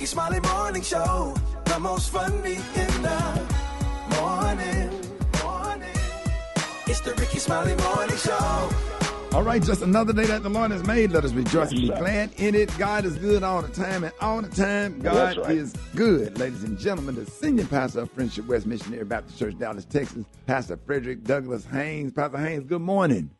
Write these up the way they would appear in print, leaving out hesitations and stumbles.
Rickey Smiley Morning Show, the most funny in the morning. It's the Rickey Smiley Morning Show. All right, just another day that the Lord has made. Let us rejoice and be glad in it. God is good all the time, and all the time, God is good. Ladies and gentlemen, the senior pastor of Friendship West Missionary Baptist Church, Dallas, Texas, Pastor Frederick Douglass Haynes. Pastor Haynes, good morning.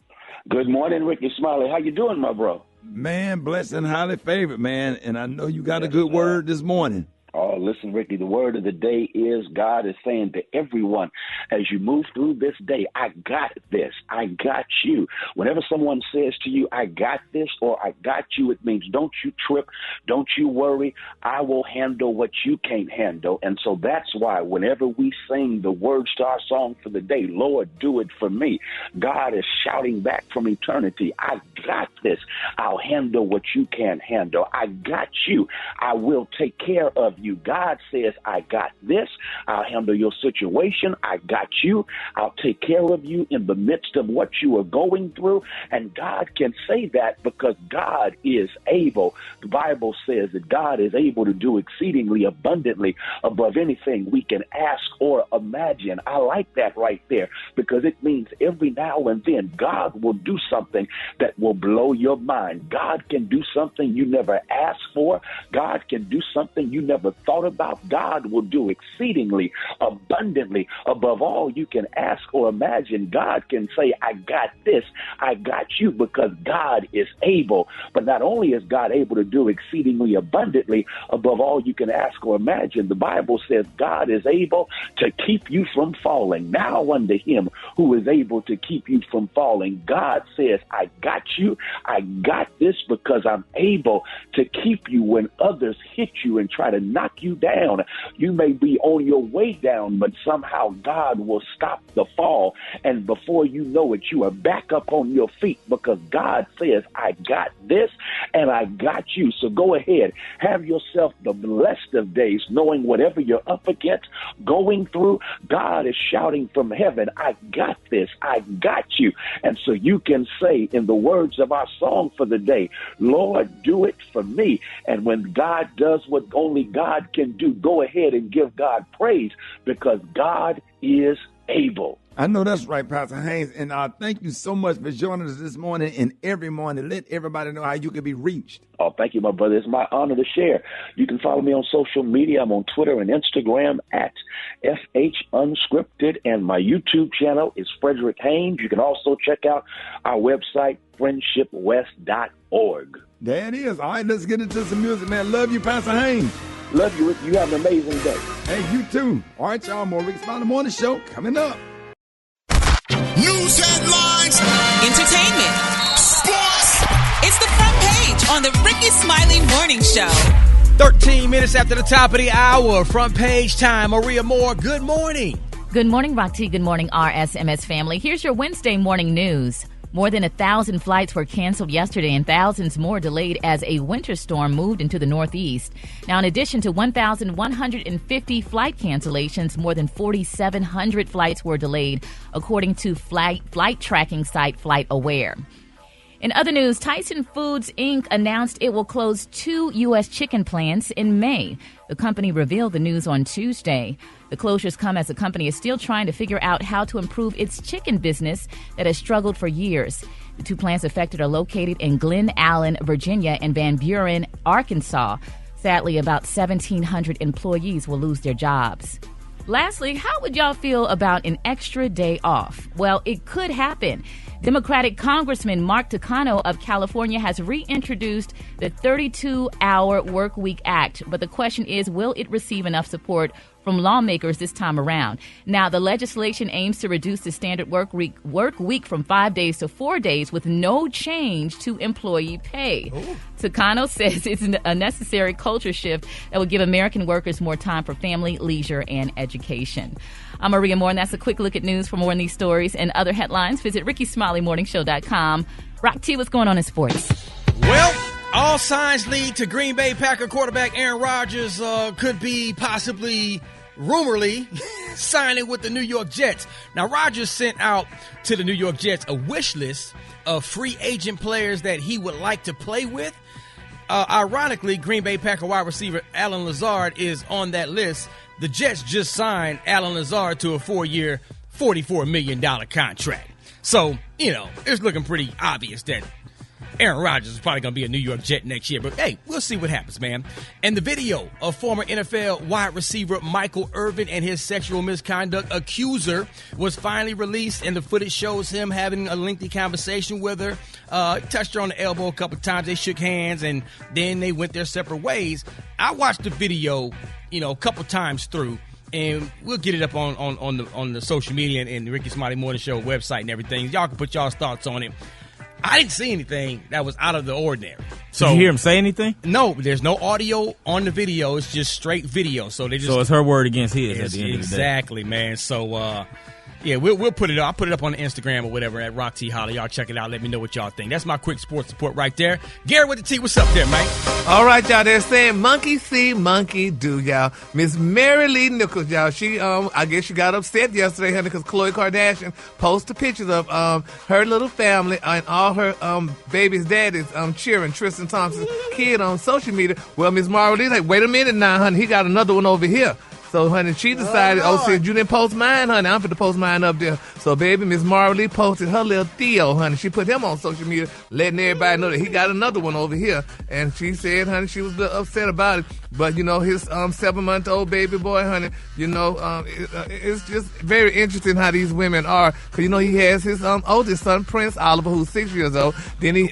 Good morning, Rickey Smiley. How you doing, my bro? Man, blessed and highly favored, man. And I know you got a good word this morning. Oh, listen, Ricky, the word of the day is God is saying to everyone, as you move through this day, I got this. I got you. Whenever someone says to you, I got this or I got you, it means don't you trip, don't you worry. I will handle what you can't handle. And so that's why whenever we sing the words to our song for the day, Lord, do it for me, God is shouting back from eternity, I got this. I'll handle what you can't handle. I got you. I will take care of you. God says, I got this. I'll handle your situation. I got you. I'll take care of you in the midst of what you are going through. And God can say that because God is able. The Bible says that God is able to do exceedingly abundantly above anything we can ask or imagine. I like that right there because it means every now and then God will do something that will blow your mind. God can do something you never asked for. God can do something you never thought about. God will do exceedingly abundantly above all you can ask or imagine. God can say, I got this, I got you, because God is able. But not only is God able to do exceedingly abundantly above all you can ask or imagine, the Bible says God is able to keep you from falling. Now unto him who is able to keep you from falling. God says, I got you, I got this, because I'm able to keep you when others hit you and try to knock you down. You may be on your way down, but somehow God will stop the fall. And before you know it, you are back up on your feet because God says, I got this and I got you. So go ahead, have yourself the blessed of days, knowing whatever you're up against, going through, God is shouting from heaven, I got this, I got you. And so you can say in the words of our song for the day, Lord, do it for me. And when God does what only God can do, go ahead and give God praise because God is able. I know that's right, Pastor Haynes, and thank you so much for joining us this morning and every morning. Let everybody know how you can be reached. Oh, thank you, my brother. It's my honor to share. You can follow me on social media. I'm on Twitter and Instagram at FHUnscripted, and my YouTube channel is Frederick Haynes. You can also check out our website, friendshipwest.org. There it is. All right, let's get into some music, man. Love you, Pastor Haynes. Love you, Rick. You have an amazing day. Hey, you too. All right, y'all, more Rickey Smiley Morning Show coming up. News headlines, entertainment, sports. It's the front page on the Rickey Smiley Morning Show. 13 minutes after the top of the hour, front page time. Maria Moore, good morning. Good morning, Rock T. Good morning, RSMS family. Here's your Wednesday morning news. More than 1,000 flights were canceled yesterday and thousands more delayed as a winter storm moved into the Northeast. Now, in addition to 1,150 flight cancellations, more than 4,700 flights were delayed, according to flight tracking site FlightAware. In other news, Tyson Foods, Inc. announced it will close 2 U.S. chicken plants in May. The company revealed the news on Tuesday. The closures come as the company is still trying to figure out how to improve its chicken business that has struggled for years. The 2 plants affected are located in Glen Allen, Virginia, and Van Buren, Arkansas. Sadly, about 1,700 employees will lose their jobs. Lastly, how would y'all feel about an extra day off? Well, it could happen. Democratic Congressman Mark Takano of California has reintroduced the 32-hour work week act, but the question is, will it receive enough support from lawmakers this time around? Now, the legislation aims to reduce the standard work week from 5 days to 4 days with no change to employee pay. Ooh. Takano says it's a necessary culture shift that will give American workers more time for family, leisure, and education. I'm Maria Moore, and that's a quick look at news. For more on these stories and other headlines, visit RickeySmileyMorningShow.com. Rock T, what's going on in sports? Well, all signs lead to Green Bay Packer quarterback Aaron Rodgers could be possibly, rumorly, signing with the New York Jets. Now, Rodgers sent out to the New York Jets a wish list of free agent players that he would like to play with. Ironically, Green Bay Packer wide receiver Alan Lazard is on that list. The Jets just signed Alan Lazard to a 4-year, $44 million contract. So, it's looking pretty obvious that Aaron Rodgers is probably going to be a New York Jet next year. But, hey, we'll see what happens, man. And the video of former NFL wide receiver Michael Irvin and his sexual misconduct accuser was finally released, and the footage shows him having a lengthy conversation with her. Touched her on the elbow a couple times. They shook hands, and then they went their separate ways. I watched the video, a couple times through. And we'll get it up on the social media and the Rickey Smiley Morning Show website and everything. Y'all can put y'all's thoughts on it. I didn't see anything that was out of the ordinary. So, did you hear him say anything? No, there's no audio on the video. It's just straight video. So it's her word against his at the end of the day. Exactly, man. So, yeah, we'll put it up. I'll put it up on the Instagram or whatever at Rock T Holly. Y'all check it out. Let me know what y'all think. That's my quick sports report right there. Gary with the T, what's up there, man? All right, y'all. They're saying monkey see, monkey do, y'all. Miss Mary Lee Nichols, y'all. She, I guess she got upset yesterday, honey, because Khloe Kardashian posted pictures of her little family and all her baby's daddies cheering Tristan Thompson's kid on social media. Well, Miss Mara Lee's like, wait a minute now, honey. He got another one over here. So, honey, she decided, since you didn't post mine, honey, I'm going to post mine up there. So, baby, Miss Mara Lee posted her little Theo, honey. She put him on social media, letting everybody know that he got another one over here. And she said, honey, she was a little upset about it. But, his 7-month-old baby boy, honey, it's just very interesting how these women are. Because, he has his oldest son, Prince Oliver, who's 6 years old. Then he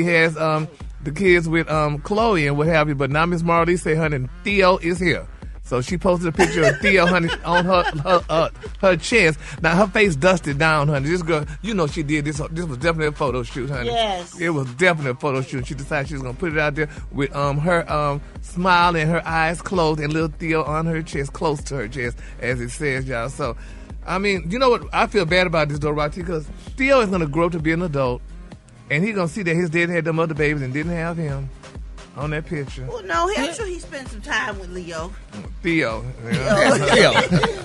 has the kids with Khloe and what have you. But now Miss Mara Lee say, honey, Theo is here. So she posted a picture of Theo, honey, on her chest. Now, her face dusted down, honey. This girl, she did this. This was definitely a photo shoot, honey. Yes. It was definitely a photo shoot. She decided she was going to put it out there with her smile and her eyes closed and little Theo on her chest, close to her chest, as it says, y'all. So, I mean, you know what? I feel bad about this, though, right? Because Theo is going to grow up to be an adult, and he's going to see that his dad had them other babies and didn't have him. On that picture. Well, no, I'm sure he spent some time with Leo. Theo. Theo.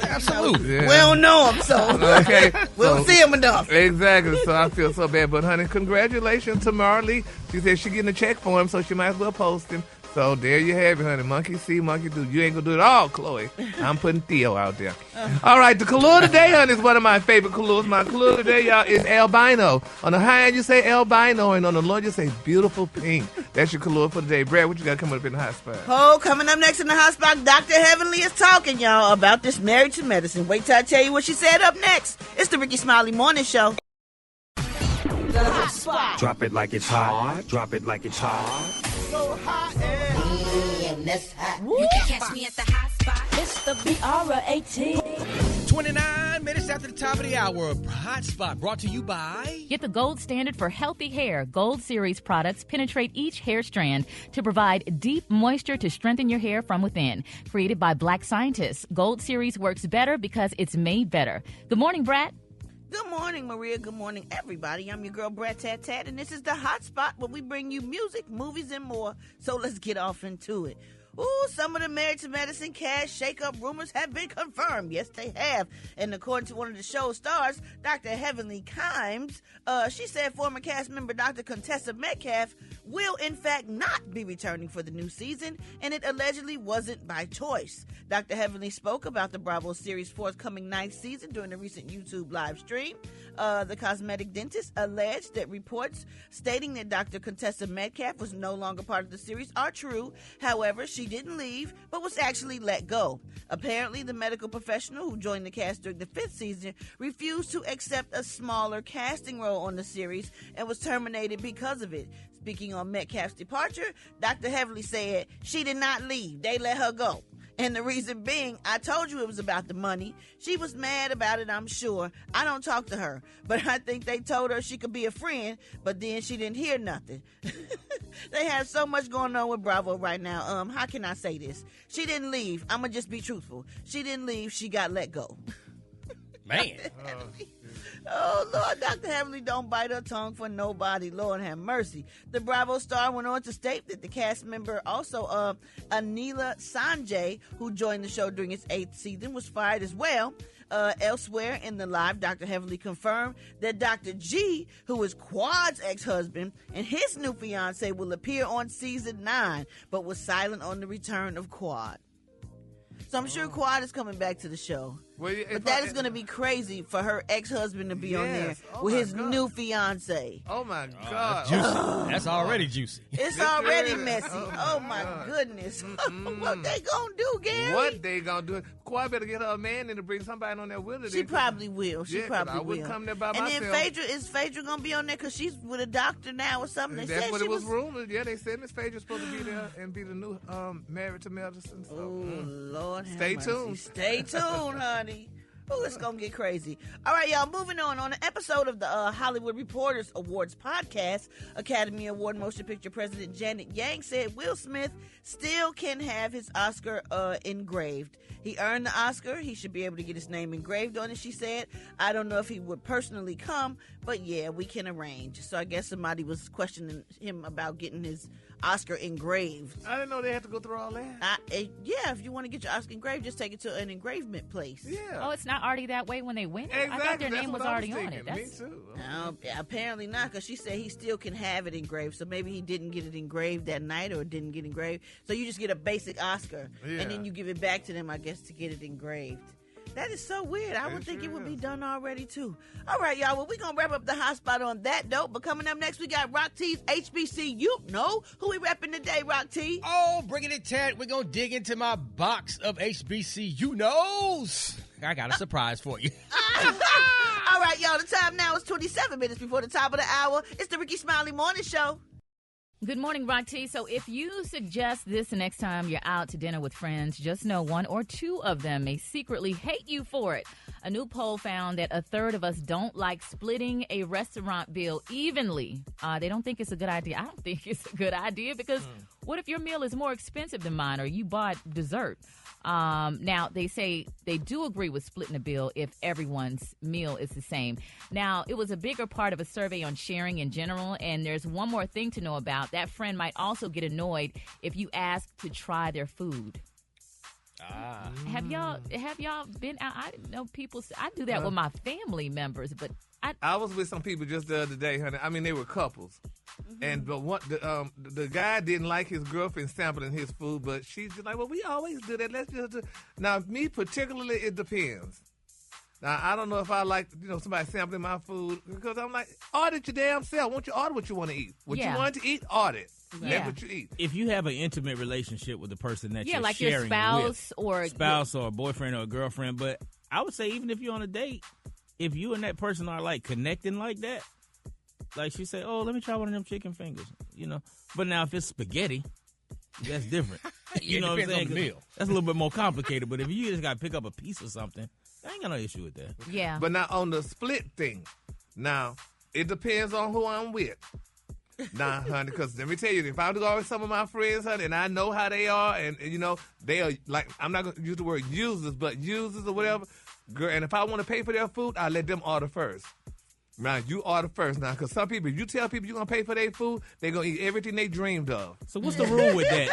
Absolutely. Yeah. We don't know him, so okay. We don't see him enough. Exactly. So I feel so bad. But, honey, congratulations to Marley. She said she's getting a check for him, so she might as well post him. So there you have it, honey. Monkey see, monkey do. You ain't going to do it all, Khloe. I'm putting Theo out there. All right, the color today, honey, is one of my favorite colors. My color today, y'all, is albino. On the high end, you say albino, and on the low, you say beautiful pink. That's your color for today. Brad, what you got coming up in the hot spot? Oh, coming up next in the hot spot, Dr. Heavenly is talking, y'all, about this married to medicine. Wait till I tell you what she said up next. It's the Rickey Smiley Morning Show. The hot spot. Drop it like it's hot. Drop it like it's hot. So hot and that's hot. You can catch me at the hot spot. It's the BR18. 29 minutes after the top of the hour. Hot spot brought to you by... Get the gold standard for healthy hair. Gold Series products penetrate each hair strand to provide deep moisture to strengthen your hair from within. Created by Black scientists, Gold Series works better because it's made better. Good morning, Brat. Good morning, Maria. Good morning, everybody. I'm your girl, Brat Tat Tat, and this is the hot spot where we bring you music, movies, and more. So let's get off into it. Ooh, some of the Married to Medicine cast shakeup rumors have been confirmed. Yes, they have. And according to one of the show's stars, Dr. Heavenly Kimes, she said former cast member Dr. Contessa Metcalf will, in fact, not be returning for the new season, and it allegedly wasn't by choice. Dr. Heavenly spoke about the Bravo series' forthcoming 9th season during a recent YouTube live stream. The cosmetic dentist alleged that reports stating that Dr. Contessa Metcalf was no longer part of the series are true. However, she didn't leave, but was actually let go. Apparently, the medical professional who joined the cast during the 5th season refused to accept a smaller casting role on the series and was terminated because of it. Speaking on Metcalf's departure, Dr. Heavenly said she did not leave. They let her go. And the reason being, I told you it was about the money. She was mad about it, I'm sure. I don't talk to her, but I think they told her she could be a friend, but then she didn't hear nothing. They have so much going on with Bravo right now. How can I say this? She didn't leave. I'm going to just be truthful. She didn't leave. She got let go. Man. Oh, Lord, Dr. Heavenly don't bite her tongue for nobody. Lord have mercy. The Bravo star went on to state that the cast member, also Anila Sanjay, who joined the show during its 8th season, was fired as well. Elsewhere in the live, Dr. Heavenly confirmed that Dr. G, who is Quad's ex-husband, and his new fiance will appear on season 9, but was silent on the return of Quad. So I'm sure Quad is coming back to the show. Well, but that is going to be crazy for her ex-husband to be on there with his new fiance. Oh, my God. That's juicy. That's already juicy. It's already messy. Oh, my goodness. What they going to do, Gary? What they going to do? Quad better get her a man and to bring somebody on there with her. She probably will. She probably will. I wouldn't come there by and myself. And then Phaedra going to be on there because she's with a doctor now or something. That's what it was rumored. Yeah, they said Miss Phaedra's supposed to be there and be the new Married to Medicine. So, oh, Lord have Stay mercy. tuned. Stay tuned, honey. Oh, it's going to get crazy. All right, y'all, moving on. On an episode of the Hollywood Reporters Awards podcast, Academy Award Motion Picture President Janet Yang said Will Smith still can have his Oscar engraved. He earned the Oscar. He should be able to get his name engraved on it, she said. I don't know if he would personally come, but yeah, we can arrange. So I guess somebody was questioning him about getting his Oscar engraved. I didn't know they had to go through all that. Yeah, if you want to get your Oscar engraved, just take it to an engravement place. Yeah. Oh, it's not already that way when they win? Exactly. I thought their That's name was what I already on thinking. it. Me too. No, apparently not, because she said he still can have it engraved. So maybe he didn't get it engraved that night or didn't get engraved. So you just get a basic Oscar, and then you give it back to them, I guess, to get it engraved. That is so weird. I would think it would be done already, too. All right, y'all. Well, we're going to wrap up the hot spot on that note. But coming up next, we got Rock T's HBC. You know who we repping today, Rock T? Oh, bringing it, Ted. We're going to dig into my box of HBC. You knows. I got a surprise for you. All right, y'all. The time now is 27 minutes before the top of the hour. It's the Rickey Smiley Morning Show. Good morning, Rock T. So if you suggest this next time you're out to dinner with friends, just know one or two of them may secretly hate you for it. A new poll found that a third of us don't like splitting a restaurant bill evenly. They don't think it's a good idea. I don't think it's a good idea because what if your meal is more expensive than mine or you bought dessert? Now, they say they do agree with splitting a bill if everyone's meal is the same. Now, it was a bigger part of a survey on sharing in general, and there's one more thing to know about. That friend might also get annoyed if you ask to try their food. Have y'all been out? I didn't know people. I do that with my family members, but I was with some people just the other day, honey. I mean, they were couples, but the guy didn't like his girlfriend sampling his food, but she's just like, well, we always do that. Let's just do. Now, me particularly, it depends. Now, I don't know if I like, somebody sampling my food because I'm like, audit your damn self. Won't you order what you want to eat? What you want to eat, audit. Yeah. That's what you eat. If you have an intimate relationship with the person that you're like sharing your spouse or a boyfriend or a girlfriend, but I would say even if you're on a date, if you and that person are like connecting like that, like she said, oh, let me try one of them chicken fingers, But now if it's spaghetti, that's different. You know what I'm saying? That's a little bit more complicated. But if you just got to pick up a piece of something, I ain't got no issue with that. Yeah. But now on the split thing, now it depends on who I'm with. Nah, honey, because let me tell you, if I go with some of my friends, honey, and I know how they are, and they are like, I'm not going to use the word users, but users or whatever, girl, and if I want to pay for their food, I let them order first. Now, you order first now, because some people, if you tell people you're going to pay for their food, they're going to eat everything they dreamed of. So what's the rule with that?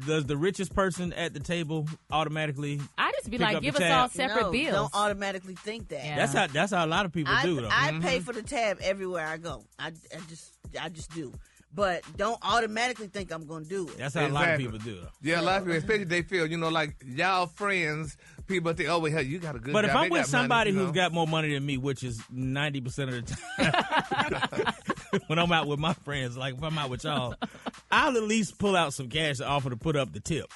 Does the richest person at the table automatically I just be like, give us all separate bills. Don't automatically think that. Yeah. That's how a lot of people do, though. I pay for the tab everywhere I go. I just do. But don't automatically think I'm going to do it. That's how a lot of people do it. Yeah, a lot of people, especially they feel, like y'all friends, people think, oh, wait, hell, you got a good But job. if I'm with somebody money, who's got more money than me, which is 90% of the time, when I'm out with my friends, like if I'm out with y'all, I'll at least pull out some cash to offer to put up the tip.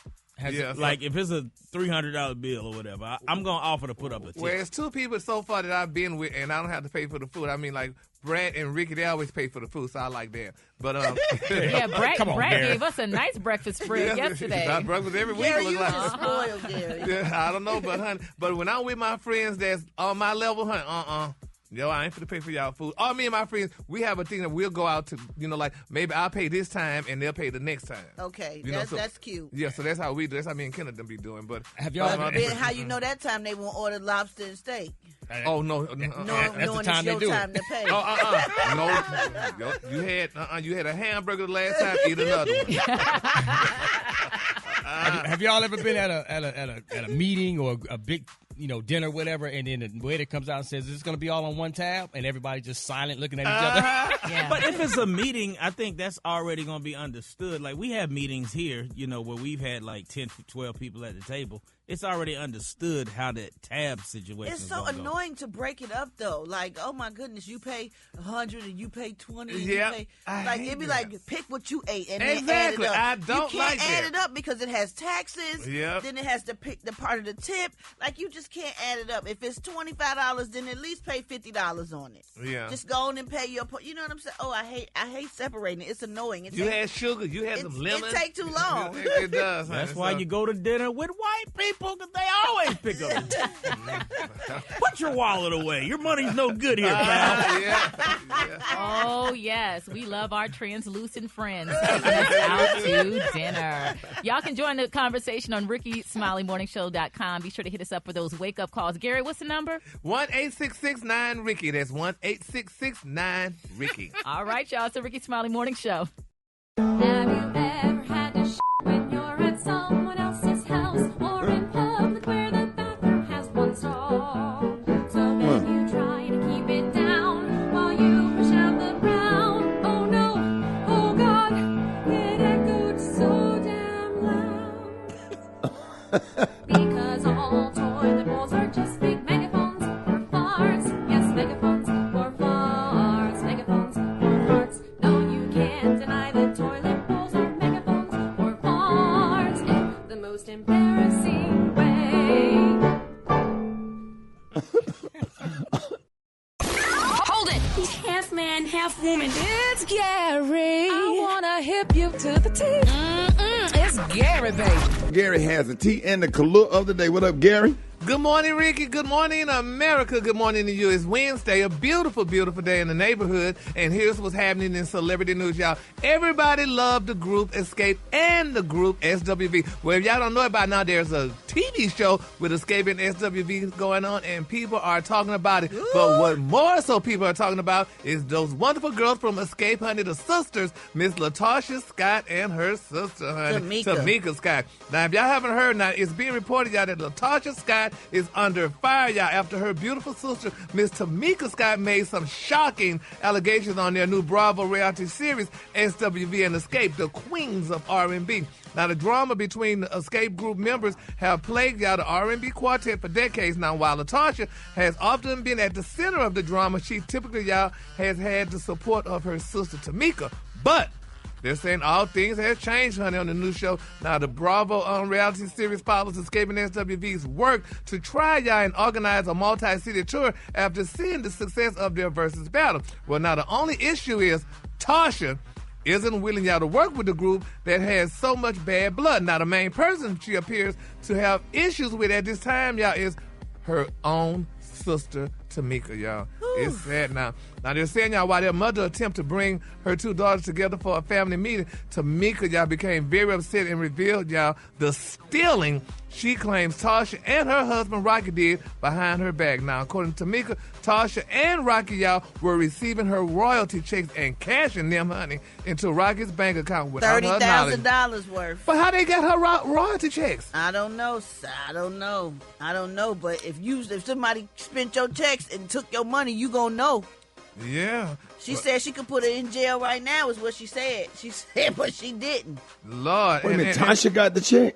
Like if it's a $300 bill or whatever, I'm going to offer to put up a tip. Well, it's two people so far that I've been with, and I don't have to pay for the food. I mean, like Brad and Ricky, they always pay for the food, so I like that. But yeah, Brad gave us a nice breakfast spread yesterday. I breakfast every week. Gary, you like just spoiled, Gary. Yeah, I don't know, but honey, but when I'm with my friends that's on my level, honey, yo, I ain't finna pay for y'all food. All me and my friends, we have a thing that we'll go out to, like maybe I'll pay this time and they'll pay the next time. Okay, so, that's cute. Yeah, so that's how we do. That's how me and Kenneth be doing. But have y'all ever been? How you know that time they won't order lobster and steak? Oh no, that's the time they do time to pay. No, you had a hamburger the last time. Eat another one. Have y'all ever been at a meeting or a big dinner, whatever, and then the waiter comes out and says, "Is this going to be all on one tab?" And everybody just silent, looking at each other. Yeah. But if it's a meeting, I think that's already going to be understood. Like, we have meetings here, where we've had like 10, 12 people at the table. It's already understood how that tab situation is. It's so annoying to break it up, though. Like, oh my goodness, you pay 100 and you pay 20. And you pay, it'd be like, pick what you ate and then add it up. I don't you can't add it up because it has taxes. Yep. Then it has to pick the part of the tip. Like, you just can't add it up. If it's $25, then at least pay $50 on it. Yeah. Just go on and pay your. You know what I'm saying? Oh, I hate separating it. It's annoying. You had sugar. You had some lemon. It take too long. It does. That's why you go to dinner with white people, because they always pick up. Put your wallet away. Your money's no good here, pal. Oh, yes. We love our translucent friends taking us out to dinner. Y'all can join the conversation on RickeySmileyMorningShow.com. Be sure to hit us up for those wake-up calls. Gary, what's the number? 1-866-9-RICKY. That's 1-866-9-RICKY. All right, y'all. It's the Rickey Smiley Morning Show. Have you ever had to when you're at someone else's house or in public where the bathroom has one stall? So then you try to keep it down while you push out the brown. Oh no, oh God, it echoed so damn loud. Because all toilet bowls are just big megaphones for farts. Yes, megaphones for farts. Megaphones for farts. No, you can't deny that toilet bowls are megaphones for farts in the most embarrassing way. Hold it! He's half man, half woman. It's Gary. I wanna hip you to the teeth. It's Gary, baby. Gary has the tea and the color of the day. What up, Gary? Good morning, Ricky. Good morning, America. Good morning to you. It's Wednesday, a beautiful, beautiful day in the neighborhood. And here's what's happening in celebrity news, y'all. Everybody loved the group Escape and the group SWV. Well, if y'all don't know about now, there's a TV show with Escape and SWV going on, and people are talking about it. Ooh. But what more so people are talking about is those wonderful girls from Escape, honey, the sisters, Miss LaTosha Scott and her sister, honey, Tamika Scott. Now, if y'all haven't heard, now it's being reported, y'all, that LaTosha Scott is under fire, y'all, after her beautiful sister, Miss Tamika Scott, made some shocking allegations on their new Bravo reality series, SWV and Escape, the queens of R&B. Now, the drama between the Escape group members have plagued y'all the R&B quartet for decades now. While LaTosha has often been at the center of the drama, she typically, y'all, has had the support of her sister Tamika. But they're saying all things have changed, honey, on the new show. Now, the Bravo reality series follows Escape and SWV's work to try, y'all, and organize a multi-city tour after seeing the success of their versus battle. Well, now, the only issue is Tasha isn't willing, y'all, to work with the group that has so much bad blood. Now, the main person she appears to have issues with at this time, y'all, is her own sister, Tamika, y'all. It's sad now. Now, they're saying, y'all, while their mother attempted to bring her two daughters together for a family meeting, Tamika, y'all, became very upset and revealed, y'all, the stealing she claims Tasha and her husband, Rocky, did behind her back. Now, according to Tamika, Tasha and Rocky, y'all, were receiving her royalty checks and cashing them, honey, into Rocky's bank account without her knowledge. $30,000 worth. But how they got her royalty checks? I don't know. But if somebody spent your checks and took your money, you gonna know. Yeah. She said she could put her in jail right now is what she said. She said, but she didn't. Lord. Wait a minute, Tasha got the check?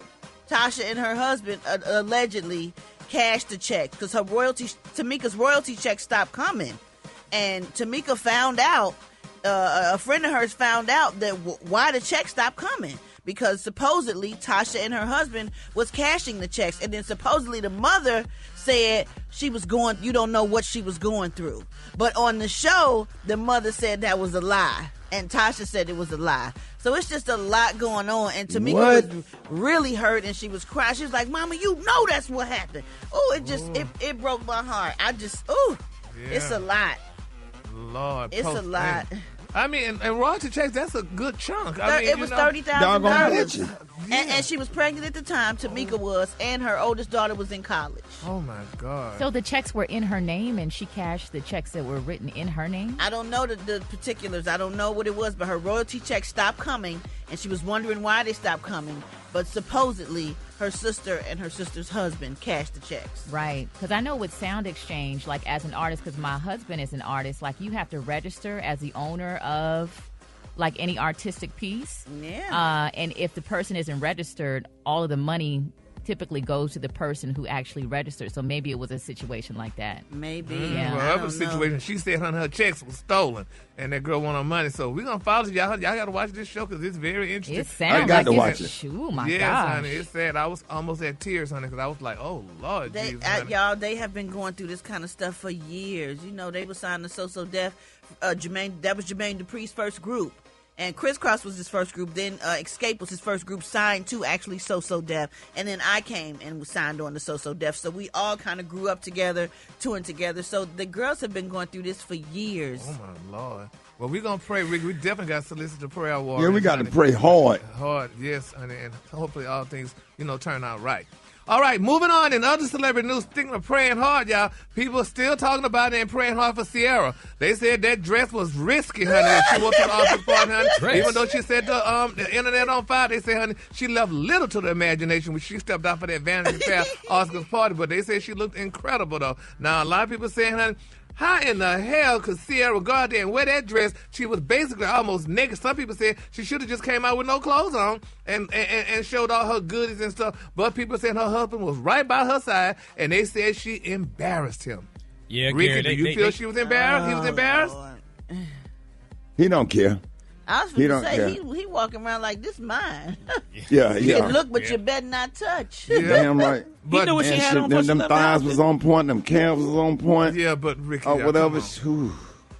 Tasha and her husband allegedly cashed the check because Tamika's royalty check stopped coming. And Tamika found out, a friend of hers found out that why the check stopped coming. Because supposedly Tasha and her husband was cashing the checks. And then supposedly the mother said you don't know what she was going through. But on the show, the mother said that was a lie. And Tasha said it was a lie. So it's just a lot going on. And Tamika was really hurt and she was crying. She was like, Mama, you know that's what happened. Oh, it broke my heart. It's a lot. Lord. It's a lot. I mean, and royalty checks, that's a good chunk. It was $30,000. Yeah. And she was pregnant at the time, Tamika was, and her oldest daughter was in college. Oh, my God. So the checks were in her name, and she cashed the checks that were written in her name? I don't know the particulars. I don't know what it was, but her royalty checks stopped coming, and she was wondering why they stopped coming. but supposedly her sister and her sister's husband cashed the checks. Right. Because I know with Sound Exchange, like as an artist, because my husband is an artist, like you have to register as the owner of like any artistic piece. Yeah. And if the person isn't registered, all of the money typically goes to the person who actually registered. So maybe it was a situation like that. Maybe. Yeah. Well, I other don't situation, know. she said her checks was stolen, and that girl wanted her money. So we're gonna follow y'all. Y'all got to watch this show because it's very interesting. It sounds I got like to watch it's it. Oh, my yes, gosh. honey, it's sad. I was almost at tears, honey, because I was like, "Oh Lord, They, Jesus, honey." y'all, they have been going through this kind of stuff for years. You know, they were signed to So Def. Jermaine, that was Jermaine Dupri's first group. And Crisscross was his first group. Then Escape was his first group signed to actually So Def. And then I came and was signed on to So Def. So we all kind of grew up together, touring together. So the girls have been going through this for years. Oh my Lord. Well, we're gonna pray, Rick. We definitely got to solicit the prayer warriors. Yeah, we got to honey. pray hard. Hard, yes, honey, and hopefully all things, turn out right. All right, moving on in other celebrity news, thinking of praying hard, y'all. People are still talking about it and praying hard for Sierra. They said that dress was risky, honey. She went to the office party, honey. Dress. Even though she said the internet on fire, they say, honey, she left little to the imagination when she stepped out for that Vanity Fair Oscars party. But they said she looked incredible, though. Now, a lot of people saying, honey, how in the hell could Sierra go out there and wear that dress? She was basically almost naked. Some people said she should have just came out with no clothes on and showed all her goodies and stuff. But people said her husband was right by her side, and they said she embarrassed him. Yeah, Ricky, Gary, do you feel she was embarrassed? He was embarrassed? Lord. He don't care. I was He going don't to care. say, he walking around like, this mine. Yeah, You yeah. can look, but you better not touch. Damn right. He knew what she And had shit, on before she them left the thighs house. was on point. Them calves was on point. Yeah, but Ricky, Or come whatever. on. Whew.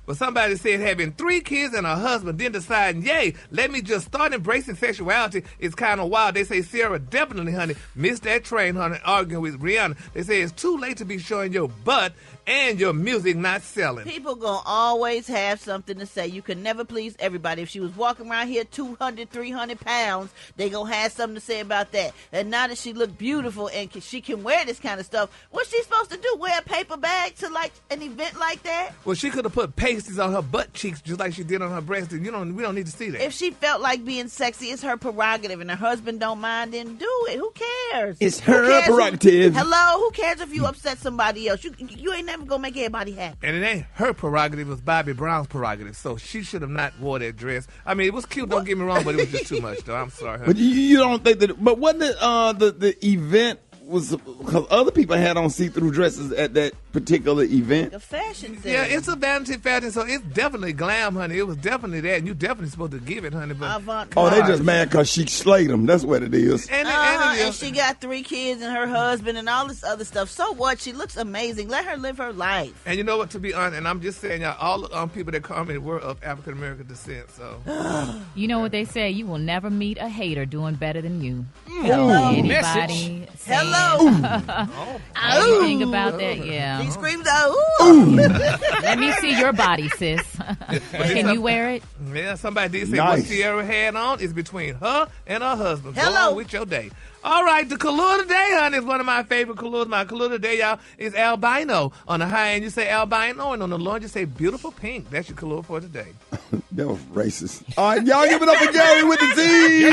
But somebody said having 3 kids and a husband, then deciding, yay, let me just start embracing sexuality is kind of wild. They say Sarah definitely, honey, missed that train, honey, arguing with Rihanna. They say it's too late to be showing your butt and your music not selling. People gonna always have something to say. You can never please everybody. If she was walking around here 200, 300 pounds, they gonna have something to say about that. And now that she look beautiful and she can wear this kind of stuff, what's she supposed to do? Wear a paper bag to like an event like that? Well, she could have put pasties on her butt cheeks just like she did on her breasts. We don't need to see that. If she felt like being sexy, it's her prerogative, and her husband don't mind, then do it. Who cares? It's Who her cares prerogative. Hello? Who cares if you upset somebody else? You ain't never gonna make everybody happy. And it ain't her prerogative, it was Bobby Brown's prerogative. So she should have not wore that dress. I mean, it was cute, don't get me wrong, but it was just too much, though. I'm sorry, honey. But you don't think that? But wasn't it the event was because other people had on see-through dresses at that particular event? The fashion thing. Yeah, it's a vanity fashion, so it's definitely glam, honey. It was definitely that, and you definitely supposed to give it, honey. But Avant-garde. Oh, they just mad because she slayed them. That's what it is. And she got 3 kids and her husband and all this other stuff. So what? She looks amazing. Let her live her life. And you know what? To be honest, and I'm just saying, y'all, all the people that come in were of African American descent. So You know what they say? You will never meet a hater doing better than you. Hello. Anybody saying Hello. anything about that? Yeah. He screams out, ooh. Let me see your body, sis. Can you wear it? yeah, somebody did say Nice. what Sierra had on is between her and her husband. Go Hello. on with your day. All right, the color today, honey, is one of my favorite colors. My color today, y'all, is albino. On the high end, you say albino, and on the low end, you say beautiful pink. That's your color for today. That was racist. All right, y'all give it up for Gary with the Z.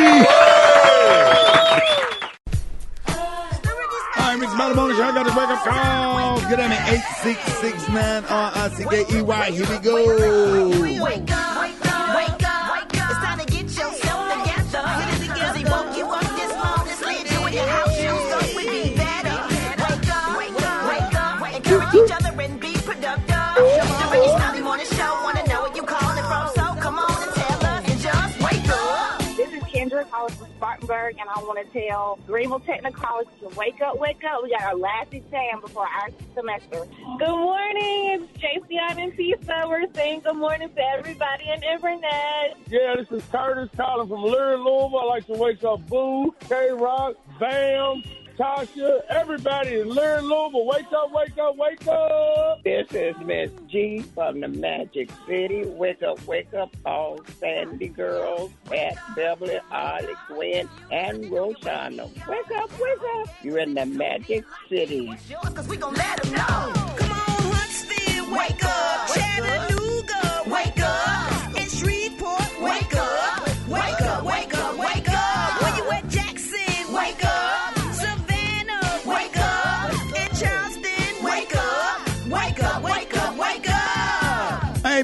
All right, Rickey Smiley Morning Show. I got this wake up call. Get at me 8669 RICKEY. Here we go. Wake up, wake up, wake up. It's time to get yourself together. Get it together. They woke you up this morning, slid you in your house shoes, so we be better. Wake up, wake up, wake up. Encourage each other and be productive. The Rickey Smiley Morning Show. Wanna know where you calling from? So come on and tell us and just wake up. This is Kendra calling from Spartanburg, and I want to tell Greenville Technical College to wake up, wake up. We got our last exam before our semester. Good morning. It's JC in Pisa. We're saying good morning to everybody on Internet. Yeah, this is Curtis calling from Leary, Louisville. I like to wake up Boo, K-Rock, Bam, Tasha, everybody in Leary, Louisville. Wake up, wake up, wake up. This is Miss G from the Magic City. Wake up, all Sandy girls, Pat, Beverly, Ollie, Gwen, and Roshana. Wake up, you're in the Magic City. Cause we gon' let them know. Come on, Huntsville, wake up. Chattanooga, wake up. And Shreveport, wake up. Wake up, wake up, wake up. Where you at, Jackson?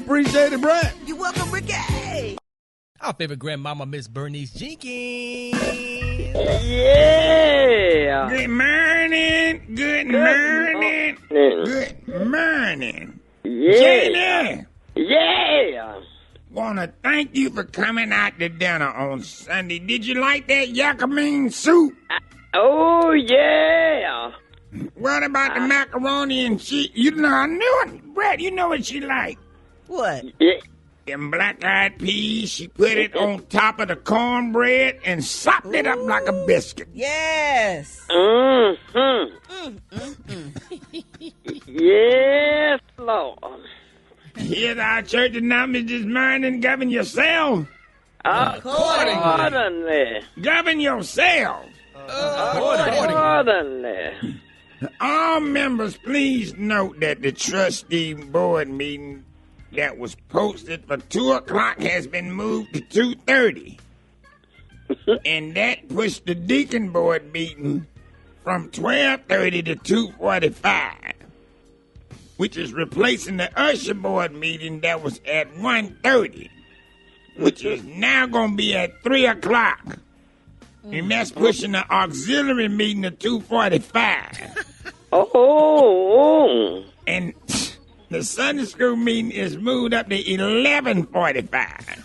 Appreciate it, Brett. You're welcome, Ricky. Our favorite grandmama, Miss Bernice Jenkins. Yeah. Good morning. Good morning. Good morning. Yeah. Janie. Yeah. Want to thank you for coming out to dinner on Sunday. Did you like that yakimine soup? Oh, yeah. What about the macaroni and cheese? You know, I knew it. Brett, you know what she like. What? Yeah. Them black-eyed peas, she put it on top of the cornbread and sopped it up like a biscuit. Yes. Mm-hmm. Yes, Lord. Here's our church announcement this morning. Govern yourself. Accordingly. Govern yourself. Accordingly. All members, please note that the trustee board meeting that was posted for 2 o'clock has been moved to 2:30. And that pushed the deacon board meeting from 12:30 to 2:45, which is replacing the usher board meeting that was at 1:30, which is now going to be at 3 o'clock. And that's pushing the auxiliary meeting to 2:45. Oh. And the Sunday school meeting is moved up to 11:45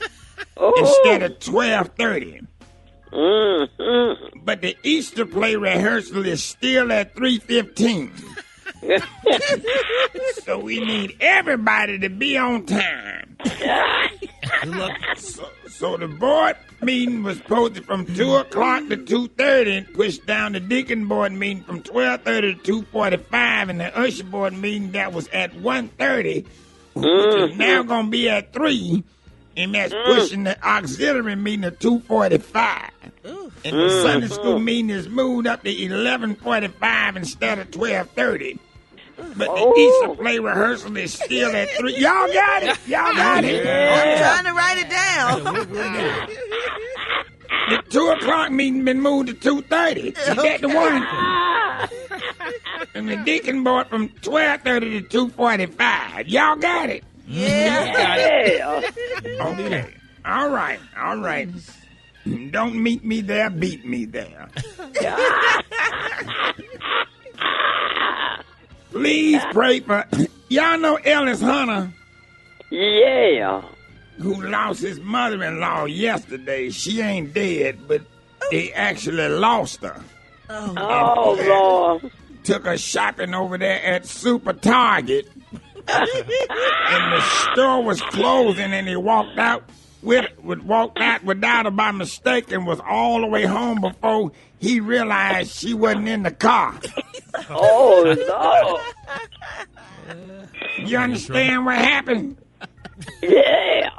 instead of 12:30. Mm-hmm. But the Easter play rehearsal is still at 3:15. So we need everybody to be on time. So the board meeting was posted from 2 o'clock to 2:30 and pushed down the deacon board meeting from 12:30 to 2:45, and the usher board meeting that was at 1:30, which is now going to be at 3, and that's pushing the auxiliary meeting to 2:45. And the Sunday school meeting is moved up to 11:45 instead of 12:30. But the Easter play rehearsal is still at 3. Y'all got it. Y'all got it. I'm trying to write it down. The 2 o'clock meeting been moved to 2:30. Is that the one? And the deacon board from 12:30 to 2:45. Y'all got it. Yeah. Okay. All right. All right. Don't meet me there. Beat me there. Please pray for... Y'all know Ellis Hunter? Yeah. Who lost his mother-in-law yesterday. She ain't dead, but they actually lost her. Oh, Lord. Took her shopping over there at Super Target. And the store was closing, and he walked out without her by mistake and was all the way home before he realized she wasn't in the car. Oh, no. You understand what happened? Yeah.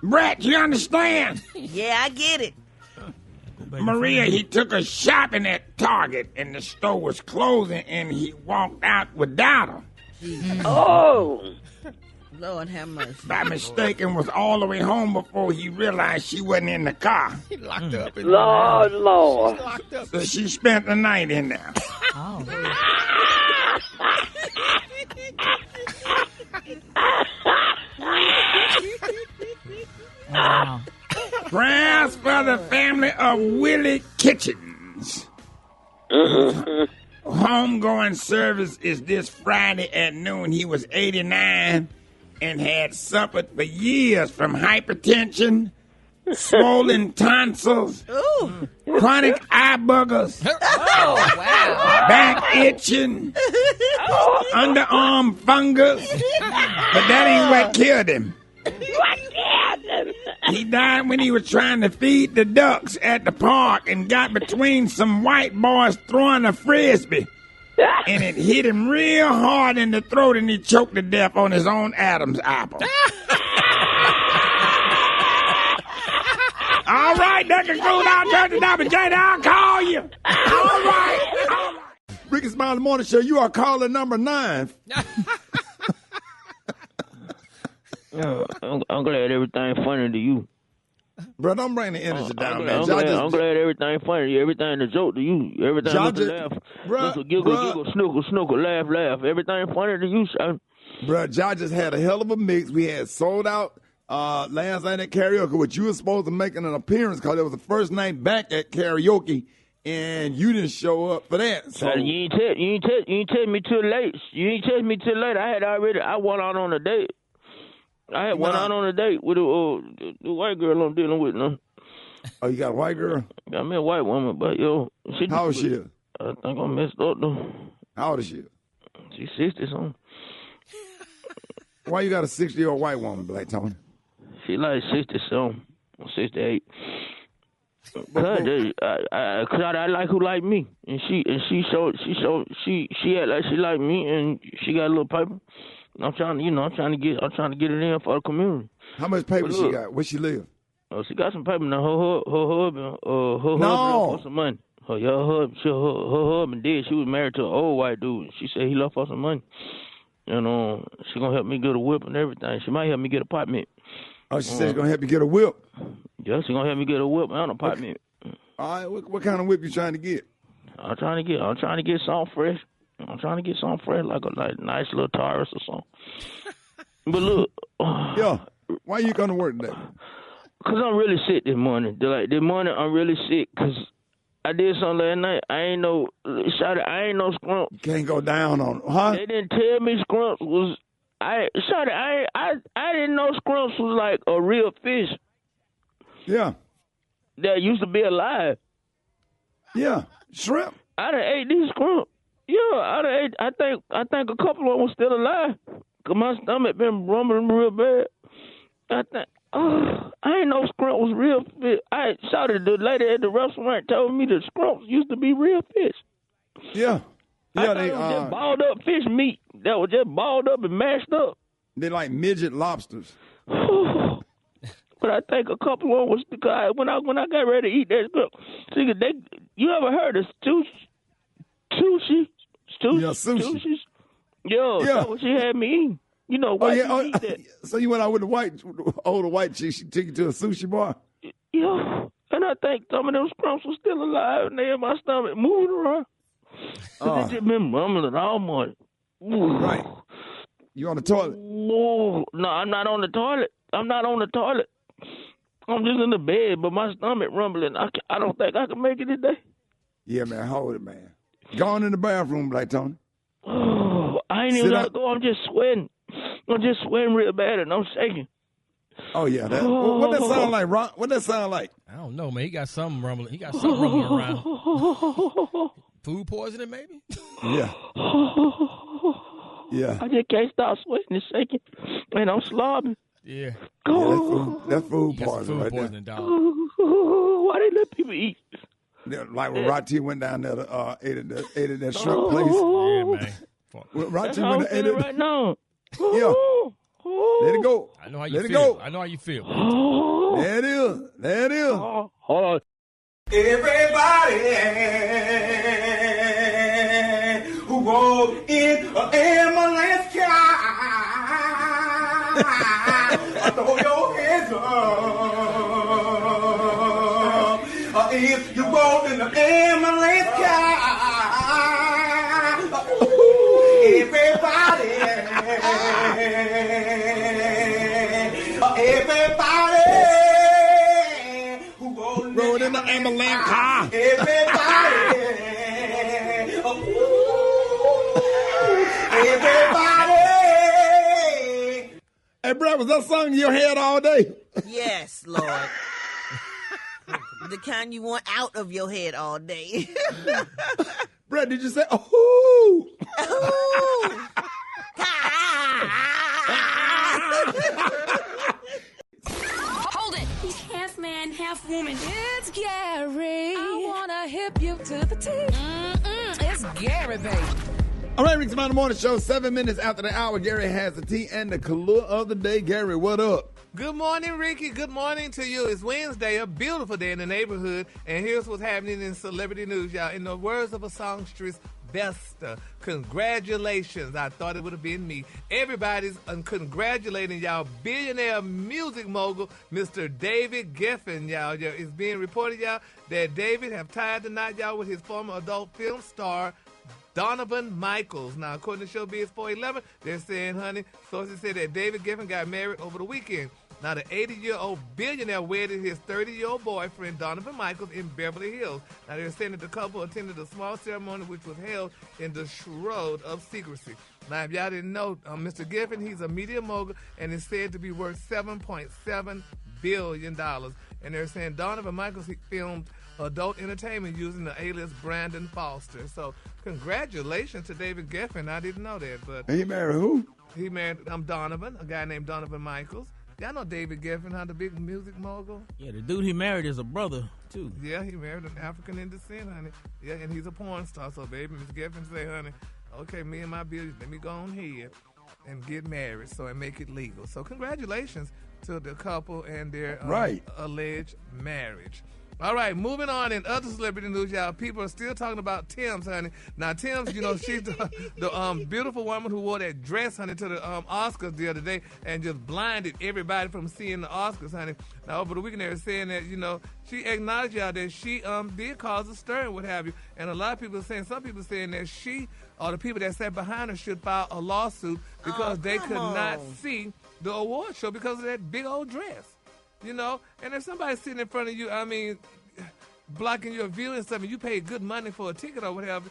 Brett, you understand? Yeah, I get it. Maria, he took her shopping at Target, and the store was closing, and he walked out without her. Oh. Lord have mercy. By mistake and was all the way home before he realized she wasn't in the car. He locked up. Lord. She's locked up. So she spent the night in there. Oh. Wow. Prayers for the family of Willie Kitchens. Homegoing service is this Friday at noon. He was 89 and had suffered for years from hypertension, swollen tonsils, chronic eye buggers, back itching, underarm fungus. But that ain't what killed him. He died when he was trying to feed the ducks at the park and got between some white boys throwing a frisbee. And it hit him real hard in the throat, and he choked to death on his own Adam's apple. All right, that concludes our church tonight, but Jada, I'll call you. All right. Rickey Smiley Morning Show, you are caller number 9. I'm glad everything funny to you. Bro, don't bring the energy down, man. I'm glad everything funny to you. Everything a joke to you. Everything make you laugh. Giggle, snoogle, laugh. Everything funny to you, son. Bruh, Josh just had a hell of a mix. We had sold out last night at karaoke, which you were supposed to make an appearance because it was the first night back at karaoke, and you didn't show up for that. So You ain't tell me too late. You ain't tell me too late. I went out on a date. I had went out on a date with the white girl I'm dealing with now. Oh, you got a white girl? Got me a white woman, but how old is she? I think I messed up though. How old is she? She's 60 something. Why you got a 60-year-old white woman, Black Tony? She like 60 something, 68. Cause I like who like me, and she act like she like me, and she got a little paper. I'm trying to get it in for the community. How much paper she got? Where she live? She got some paper now. Her husband left for some money. Her husband did. She was married to an old white dude. She said he left for some money. And she gonna help me get a whip and everything. She might help me get an apartment. Oh, she said she's gonna help you get a whip. Yeah, she gonna help me get a whip and an apartment. All right, what kind of whip you trying to get? I'm trying to get something fresh. I'm trying to get something fresh, like a nice little Taurus or something. But look, yeah, why you gonna work today? Cause I'm really sick this morning. This morning I'm really sick because I did something last night. I ain't no scrump. You can't go down on it, huh? They didn't tell me scrumps was. I didn't know scrumps was like a real fish. Yeah. That used to be alive. Yeah, shrimp. I done ate these scrumps. Yeah, I done ate. I think a couple of them were still alive. Cause my stomach been rumbling real bad. I ain't know scrump was real fish. I shouted the lady at the restaurant told me the scrumps used to be real fish. Yeah. I thought it was just balled up fish meat that was just balled up and mashed up. They're like midget lobsters. But I think a couple of them was when I got ready to eat that scrump. You ever heard of sushi? Yeah, sushi. Yo, that's what she had me eating. You know why you eat that? So you went out with the older white chick. She took you to a sushi bar. Yeah, and I think some of them scrumps were still alive, and they in my stomach moving around. They just been mumbling all morning. Ooh. Right. You on the toilet? No, I'm not on the toilet. I'm just in the bed, but my stomach rumbling. I don't think I can make it today. Yeah, man. Hold it, man. Go on in the bathroom, Black Tony. Oh, I ain't even got to go. I'm just sweating. I'm just sweating real bad, and I'm shaking. Oh, yeah. What that sound like, Ron? What that sound like? I don't know, man. He got something rumbling. Around. Food poisoning, maybe? Yeah. Yeah. I just can't stop sweating and shaking, and I'm slobbing. Yeah. That's food poisoning right there. Dog. Why they let people eat? Like when Rati went down there to ate at that shrimp place. Yeah, man. Well, Rati That's how I'm feeling right now. Yeah. Let it go. I know how you feel. I know how you feel. There it is. There it is. Hold on. Everybody who rode in an ambulance car, throw your hands up. If you rode in an ambulance car, everybody who rode in the ambulance car. Everybody. Everybody. Hey, bro, was that song in your head all day? Yes, Lord. The kind you want out of your head all day. Brett, did you say, oh? Hold it. He's half man, half woman. It's Gary. I wanna hip you to the teeth. It's Gary, baby. All right, Rickey Smiley Morning Show, 7 minutes after the hour. Gary has the tea and the color of the day. Gary, what up? Good morning, Ricky. Good morning to you. It's Wednesday, a beautiful day in the neighborhood. And here's what's happening in celebrity news, y'all. In the words of a songstress, Vesta, congratulations. I thought it would have been me. Everybody's congratulating y'all billionaire music mogul, Mr. David Geffen, y'all. It's being reported, y'all, that David have tied the knot, y'all, with his former adult film star, Donovan Michaels. Now, according to Showbiz 411, they're saying, honey, sources say that David Geffen got married over the weekend. Now, the 80-year-old billionaire wedded his 30-year-old boyfriend, Donovan Michaels, in Beverly Hills. Now, they're saying that the couple attended a small ceremony which was held in the shroud of secrecy. Now, if y'all didn't know, Mr. Geffen, he's a media mogul and is said to be worth $7.7 billion. And they're saying Donovan Michaels, he filmed adult entertainment using the A-list Brandon Foster. So, congratulations to David Geffen. I didn't know that. But He married who? he married Donovan, a guy named Donovan Michaels. Y'all know David Geffen, huh, the big music mogul? Yeah, the dude he married is a brother, too. Yeah, he married an African in descent, honey. Yeah, and he's a porn star. So, baby, Ms. Geffen say, honey, okay, me and my billion, let me go on here and get married and make it legal. So, congratulations to the couple and their alleged marriage. All right, moving on in other celebrity news, y'all. People are still talking about Tim's, honey. Now, Tim's, she's the beautiful woman who wore that dress, honey, to the Oscars the other day and just blinded everybody from seeing the Oscars, honey. Now, over the weekend, they were saying that, she acknowledged, y'all, that she did cause a stir and what have you. And a lot of people are saying, some people are saying that she or the people that sat behind her should file a lawsuit because they could not see the award show because of that big old dress. And if somebody's sitting in front of you, blocking your view and stuff, and you pay good money for a ticket or whatever,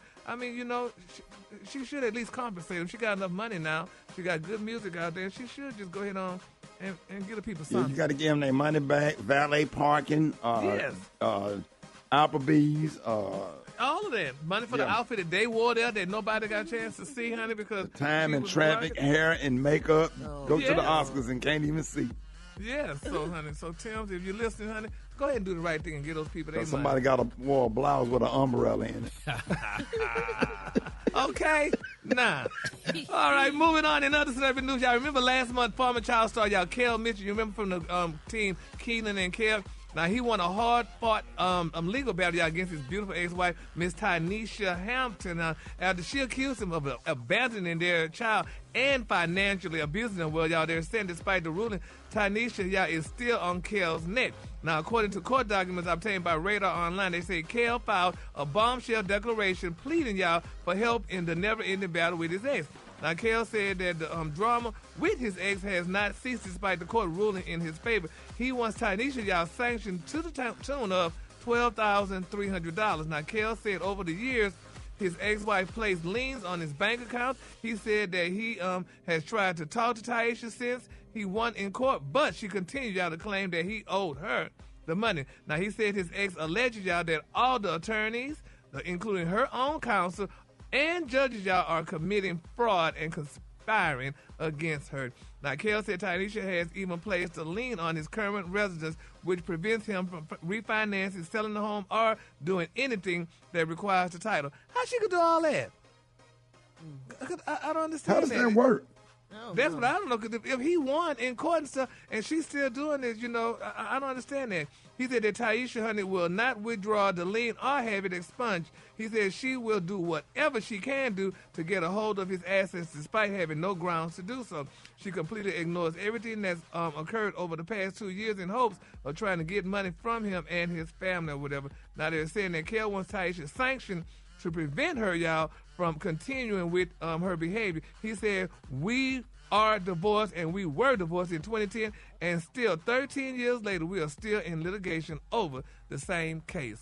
she should at least compensate them. She got enough money now. She got good music out there. She should just go ahead on and give the people something. Yeah, you got to give them their money back, valet parking, Applebee's, all of that. Money for the outfit that they wore there that nobody got a chance to see, honey, because time and traffic, hair and makeup. Go to the Oscars and can't even see. Yeah, so, honey, Tim, if you're listening, honey, go ahead and do the right thing and get those people their money. Somebody wore a blouse with an umbrella in it. Okay, nah. All right, moving on in other celebrity news. Y'all remember last month, former child star, Kel Mitchell, you remember from the team Keelan and Kel? Now, he won a hard-fought legal battle against his beautiful ex-wife, Miss Tynesha Hampton, after she accused him of abandoning their child and financially abusing them. Well, y'all, they're saying despite the ruling, Tynesha, y'all, is still on Kel's neck. Now, according to court documents obtained by Radar Online, they say Kel filed a bombshell declaration pleading, y'all, for help in the never-ending battle with his ex. Now, Kel said that the drama with his ex has not ceased despite the court ruling in his favor. He wants Tynesha, y'all, sanctioned to the tune of $12,300. Now, Kel said over the years, his ex-wife placed liens on his bank account. He said that he has tried to talk to Tynesha since he won in court, but she continued, y'all, to claim that he owed her the money. Now, he said his ex alleged, y'all, that all the attorneys, including her own counsel, and judges, y'all, are committing fraud and conspiring against her. Now, Kel said Tynesha has even placed a lien on his current residence, which prevents him from refinancing, selling the home, or doing anything that requires the title. How she could do all that? I don't understand. How does that work? That's what I don't know. Because if he won in court and stuff, and she's still doing this, I don't understand that. He said that Tynesha, honey, will not withdraw the lien or have it expunged. He said she will do whatever she can do to get a hold of his assets despite having no grounds to do so. She completely ignores everything that's occurred over the past 2 years in hopes of trying to get money from him and his family or whatever. Now, they're saying that Kel wants Tynesha sanctioned to prevent her, y'all, from continuing with her behavior. He said, we are divorced and we were divorced in 2010, and still 13 years later, we are still in litigation over the same case.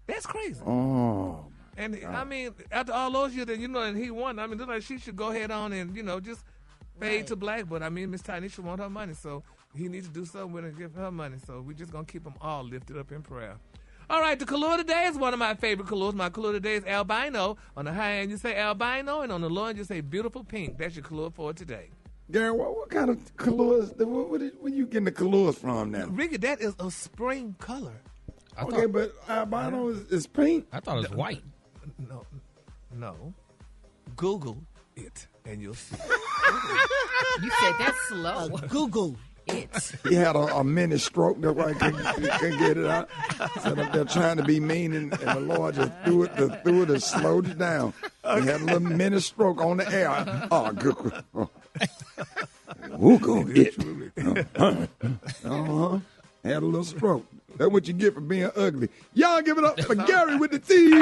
That's crazy. Oh. And, after all those years, and he won, look like she should go ahead on and, just fade to black. But, Miss Tynesha want her money, so he needs to do something with her and give her money. So we're just going to keep them all lifted up in prayer. All right, the color today is one of my favorite colors. My color today is albino. On the high end, you say albino, and on the low end, you say beautiful pink. That's your color for today. Gary, what kind of colors? Where you getting the colors from now? Ricky, that is a spring color. But albino is pink. I thought it was white. No. Google it, and you'll see. You said that's slow. Google it. He had a mini stroke. That's why he couldn't get it out. Sat up there trying to be mean, and the Lord just threw it and slowed it down. He had a little mini stroke on the air. Oh, good. Google it. Had a little stroke. That's what you get for being ugly. Y'all give it up for Gary with the T.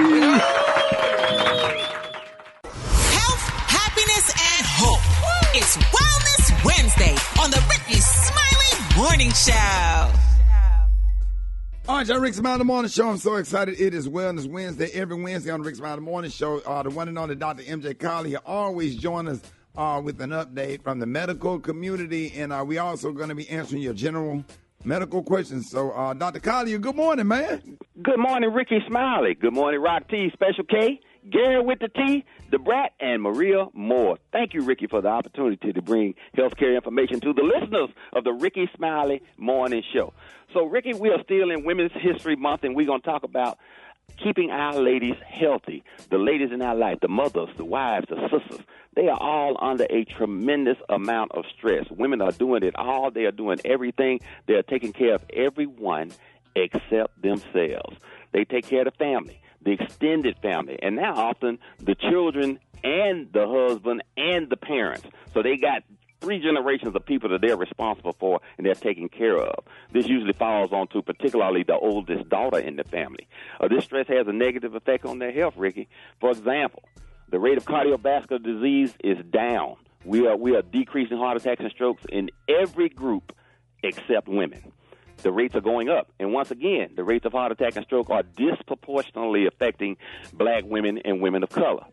It's Wellness Wednesday on the Rickey Smiley Morning Show. All right, y'all, Rickey Smiley Morning Show. I'm so excited. It is Wellness Wednesday. Every Wednesday on the Rickey Smiley Morning Show, the one and only Dr. MJ Colley always joins us with an update from the medical community, and we also going to be answering your general medical questions. So, Dr. Colley, good morning, man. Good morning, Rickey Smiley. Good morning, Rock T, Special K, Gary with the T, the Brat, and Maria Moore. Thank you, Rickey, for the opportunity to bring healthcare information to the listeners of the Rickey Smiley Morning Show. So, Rickey, we are still in Women's History Month, and we're going to talk about keeping our ladies healthy. The ladies in our life, the mothers, the wives, the sisters, they are all under a tremendous amount of stress. Women are doing it all. They are doing everything. They are taking care of everyone except themselves. They take care of the family, the extended family, and now often the children and the husband and the parents. So they got 3 generations of people that they're responsible for and they're taking care of. This usually falls on to particularly the oldest daughter in the family. This stress has a negative effect on their health, Rickey. For example, the rate of cardiovascular disease is down. We are decreasing heart attacks and strokes in every group except women. The rates are going up. And once again, the rates of heart attack and stroke are disproportionately affecting black women and women of color.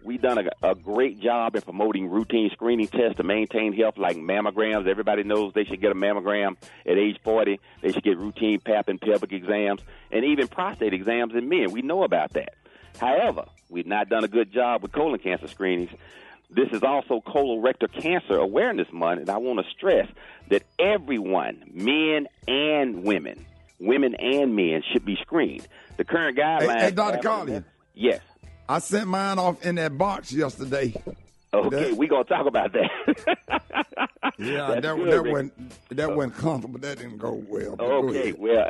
We've done a great job in promoting routine screening tests to maintain health, like mammograms. Everybody knows they should get a mammogram at age 40. They should get routine pap and pelvic exams, and even prostate exams in men. We know about that. However, we've not done a good job with colon cancer screenings. This is also Colorectal Cancer Awareness Month, and I want to stress that everyone, men and women and men, should be screened. The current guidelines... Hey, Dr. Colley. Yes. I sent mine off in that box yesterday. Okay, we're going to talk about that. Yeah, that went comfortable. That didn't go well. Okay, well,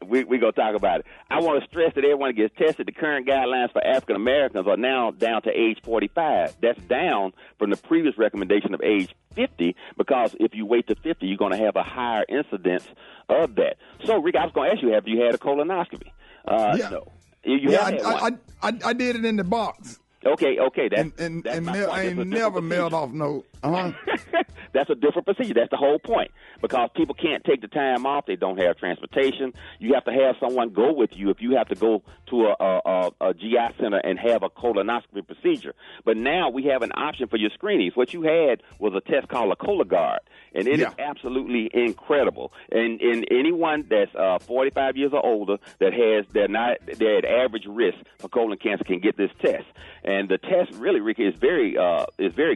we're going to talk about it. I want to stress that everyone gets tested. The current guidelines for African Americans are now down to age 45. That's down from the previous recommendation of age 50, because if you wait to 50, you're going to have a higher incidence of that. So, Rick, I was going to ask you, have you had a colonoscopy? Yeah. No. I did it in the box. Okay, that's I ain't never mailed off no. That's a different procedure. That's the whole point, because people can't take the time off. They don't have transportation. You have to have someone go with you if you have to go to a GI center and have a colonoscopy procedure. But now we have an option for your screenings. What you had was a test called a Cologuard, and it is absolutely incredible. And anyone that's 45 years or older they're at average risk for colon cancer can get this test. And the test really, Rickey, is very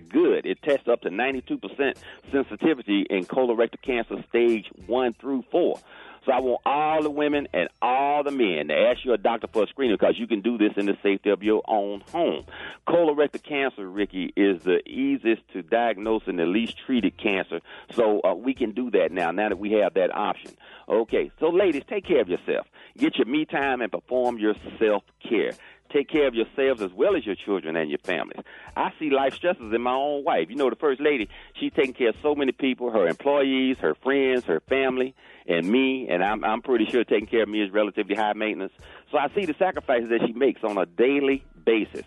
good. It tests up to 92% sensitivity in colorectal cancer stage 1 through 4. So I want all the women and all the men to ask your doctor for a screening, because you can do this in the safety of your own home. Colorectal cancer, Rickey, is the easiest to diagnose and the least treated cancer. So we can do that now that we have that option. Okay, so ladies, take care of yourself. Get your me time and perform your self-care. Take care of yourselves as well as your children and your families. I see life stresses in my own wife. You know, the First Lady, she's taking care of so many people, her employees, her friends, her family, and me, and I'm pretty sure taking care of me is relatively high maintenance. So I see the sacrifices that she makes on a daily basis.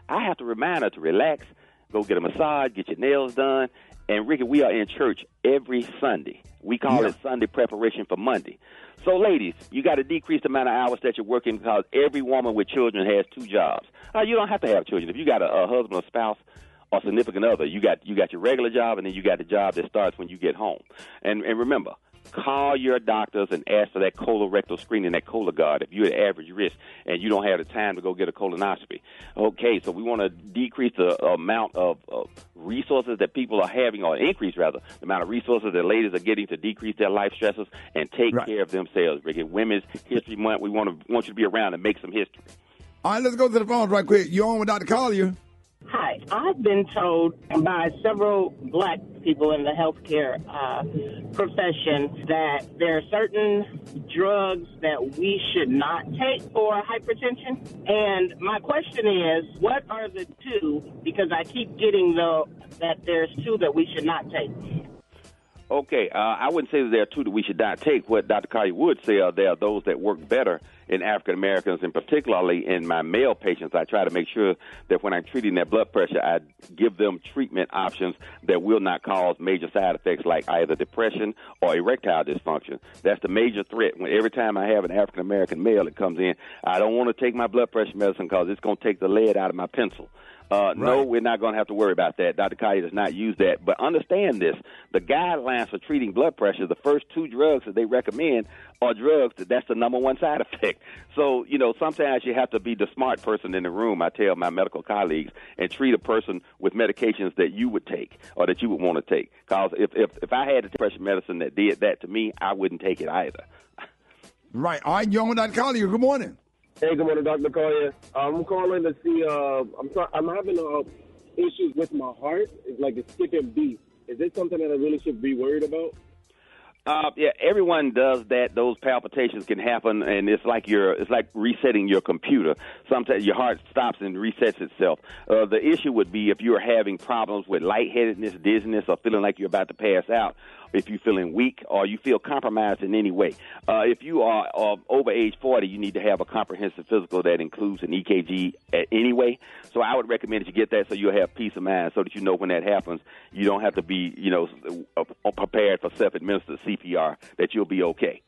I have to remind her to relax, go get a massage, get your nails done. And, Rickey, we are in church every Sunday. We call it Sunday preparation for Monday. So, ladies, you got to decrease the amount of hours that you're working, because every woman with children has 2 jobs. You don't have to have children. If you got a husband or spouse or significant other, you got your regular job, and then you got the job that starts when you get home. And remember, call your doctors and ask for that colorectal screening, that Cologuard, if you're at average risk and you don't have the time to go get a colonoscopy. Okay, so we want to decrease the amount of resources that people are having, or increase, rather, the amount of resources that ladies are getting to decrease their life stresses and take care of themselves. Rickey, Women's History Month, we want you to be around and make some history. All right, let's go to the phones right quick. You're on with Dr. Collier. Hi. I've been told by several black people in the healthcare profession that there are certain drugs that we should not take for hypertension. And my question is, what are the 2? Because I keep getting that there's 2 that we should not take. Okay, I wouldn't say that there are two that we should not take. What Dr. Collier would say are there are those that work better in African Americans, and particularly in my male patients. I try to make sure that when I'm treating their blood pressure, I give them treatment options that will not cause major side effects like either depression or erectile dysfunction. That's the major threat. When every time I have an African American male that comes in, I don't want to take my blood pressure medicine because it's going to take the lead out of my pencil. No, we're not going to have to worry about that. Dr. Collier does not use that. But understand this. The guidelines for treating blood pressure, the first two drugs that they recommend are drugs that's the number one side effect. So, sometimes you have to be the smart person in the room, I tell my medical colleagues, and treat a person with medications that you would take or that you would want to take. Because if I had a depression medicine that did that to me, I wouldn't take it either. Right. All right, young Dr. Collier, good morning. Hey, good morning, Dr. Collier. I'm calling to see. I'm having issues with my heart. It's like a skipping beat. Is this something that I really should be worried about? Yeah, everyone does that. Those palpitations can happen, and it's like resetting your computer. Sometimes your heart stops and resets itself. The issue would be if you're having problems with lightheadedness, dizziness, or feeling like you're about to pass out. If you're feeling weak or you feel compromised in any way. If you are over age 40, you need to have a comprehensive physical that includes an EKG anyway. So I would recommend that you get that so you'll have peace of mind so that you know when that happens, you don't have to be, prepared for self-administered CPR, that you'll be okay.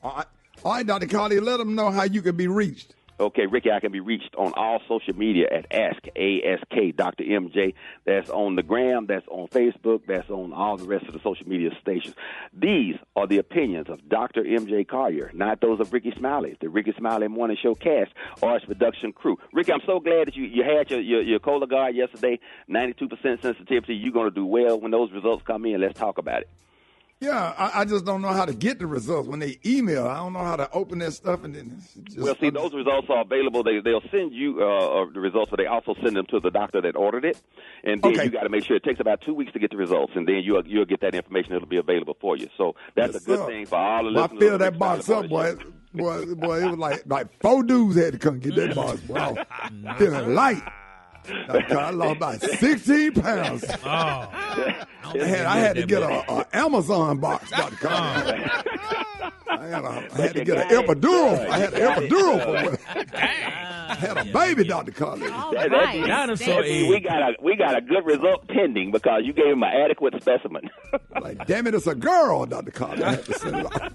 All right, Dr. Collier, let them know how you can be reached. Okay, Ricky, I can be reached on all social media at ASK Dr. MJ. That's on the Gram, that's on Facebook, that's on all the rest of the social media stations. These are the opinions of Dr. MJ Collier, not those of Rickey Smiley, the Rickey Smiley Morning Show cast or its production crew. Ricky, I'm so glad that you had your Cologuard yesterday, 92% sensitivity. You're going to do well when those results come in. Let's talk about it. Yeah, I just don't know how to get the results when they email. I don't know how to open that stuff. And then those results are available. They'll send you the results, but they also send them to the doctor that ordered it. And then you got to make sure it takes about 2 weeks to get the results, and then you'll get that information. It'll be available for you. So that's a good thing for all the listeners. I filled that box up, boy. Boy, it was like 4 dudes had to come get that box, bro. Feeling light. I lost about 16 pounds. I had to get an Amazon box, Dr. Collier. I had to get an epidural. I had an epidural for it. I had a baby, Dr. Collier. We got a good result pending because you gave him an adequate specimen. Like, damn it, it's a girl, Dr. Collier. I had to send it off.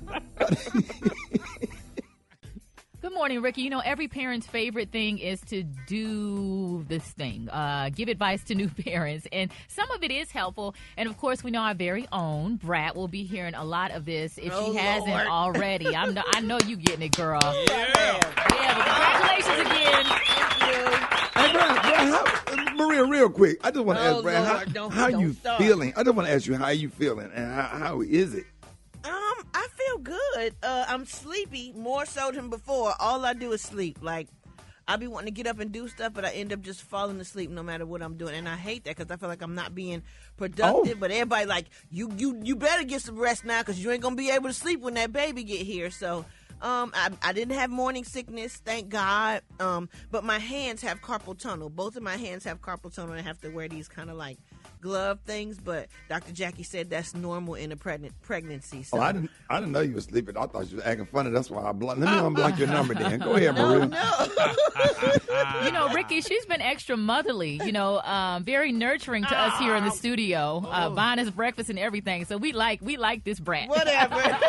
Good morning, Ricky. Every parent's favorite thing is to do this thing, give advice to new parents. And some of it is helpful. And, of course, we know our very own Brat will be hearing a lot of this if she hasn't already. I know you getting it, girl. Yeah, but congratulations again. Thank you. Hey, Brat, Maria, real quick, I just want to ask Brat, how you feeling? I just want to ask you how you feeling and how is it? I feel good. I'm sleepy more so than before. All I do is sleep. Like, I be wanting to get up and do stuff, but I end up just falling asleep no matter what I'm doing. And I hate that because I feel like I'm not being productive. But everybody like, you better get some rest now because you ain't going to be able to sleep when that baby get here. So I didn't have morning sickness, thank God. But my hands have carpal tunnel. Both of my hands have carpal tunnel. I have to wear these kind of like glove things, but Dr. Jackie said that's normal in a pregnancy. So. I didn't know you were sleeping. I thought you were acting funny. That's why I blocked. Let me unblock your number then. Go ahead, Maria. No. Ricky, she's been extra motherly, very nurturing to us here in the studio, buying us breakfast and everything. So we like this Brat. Whatever.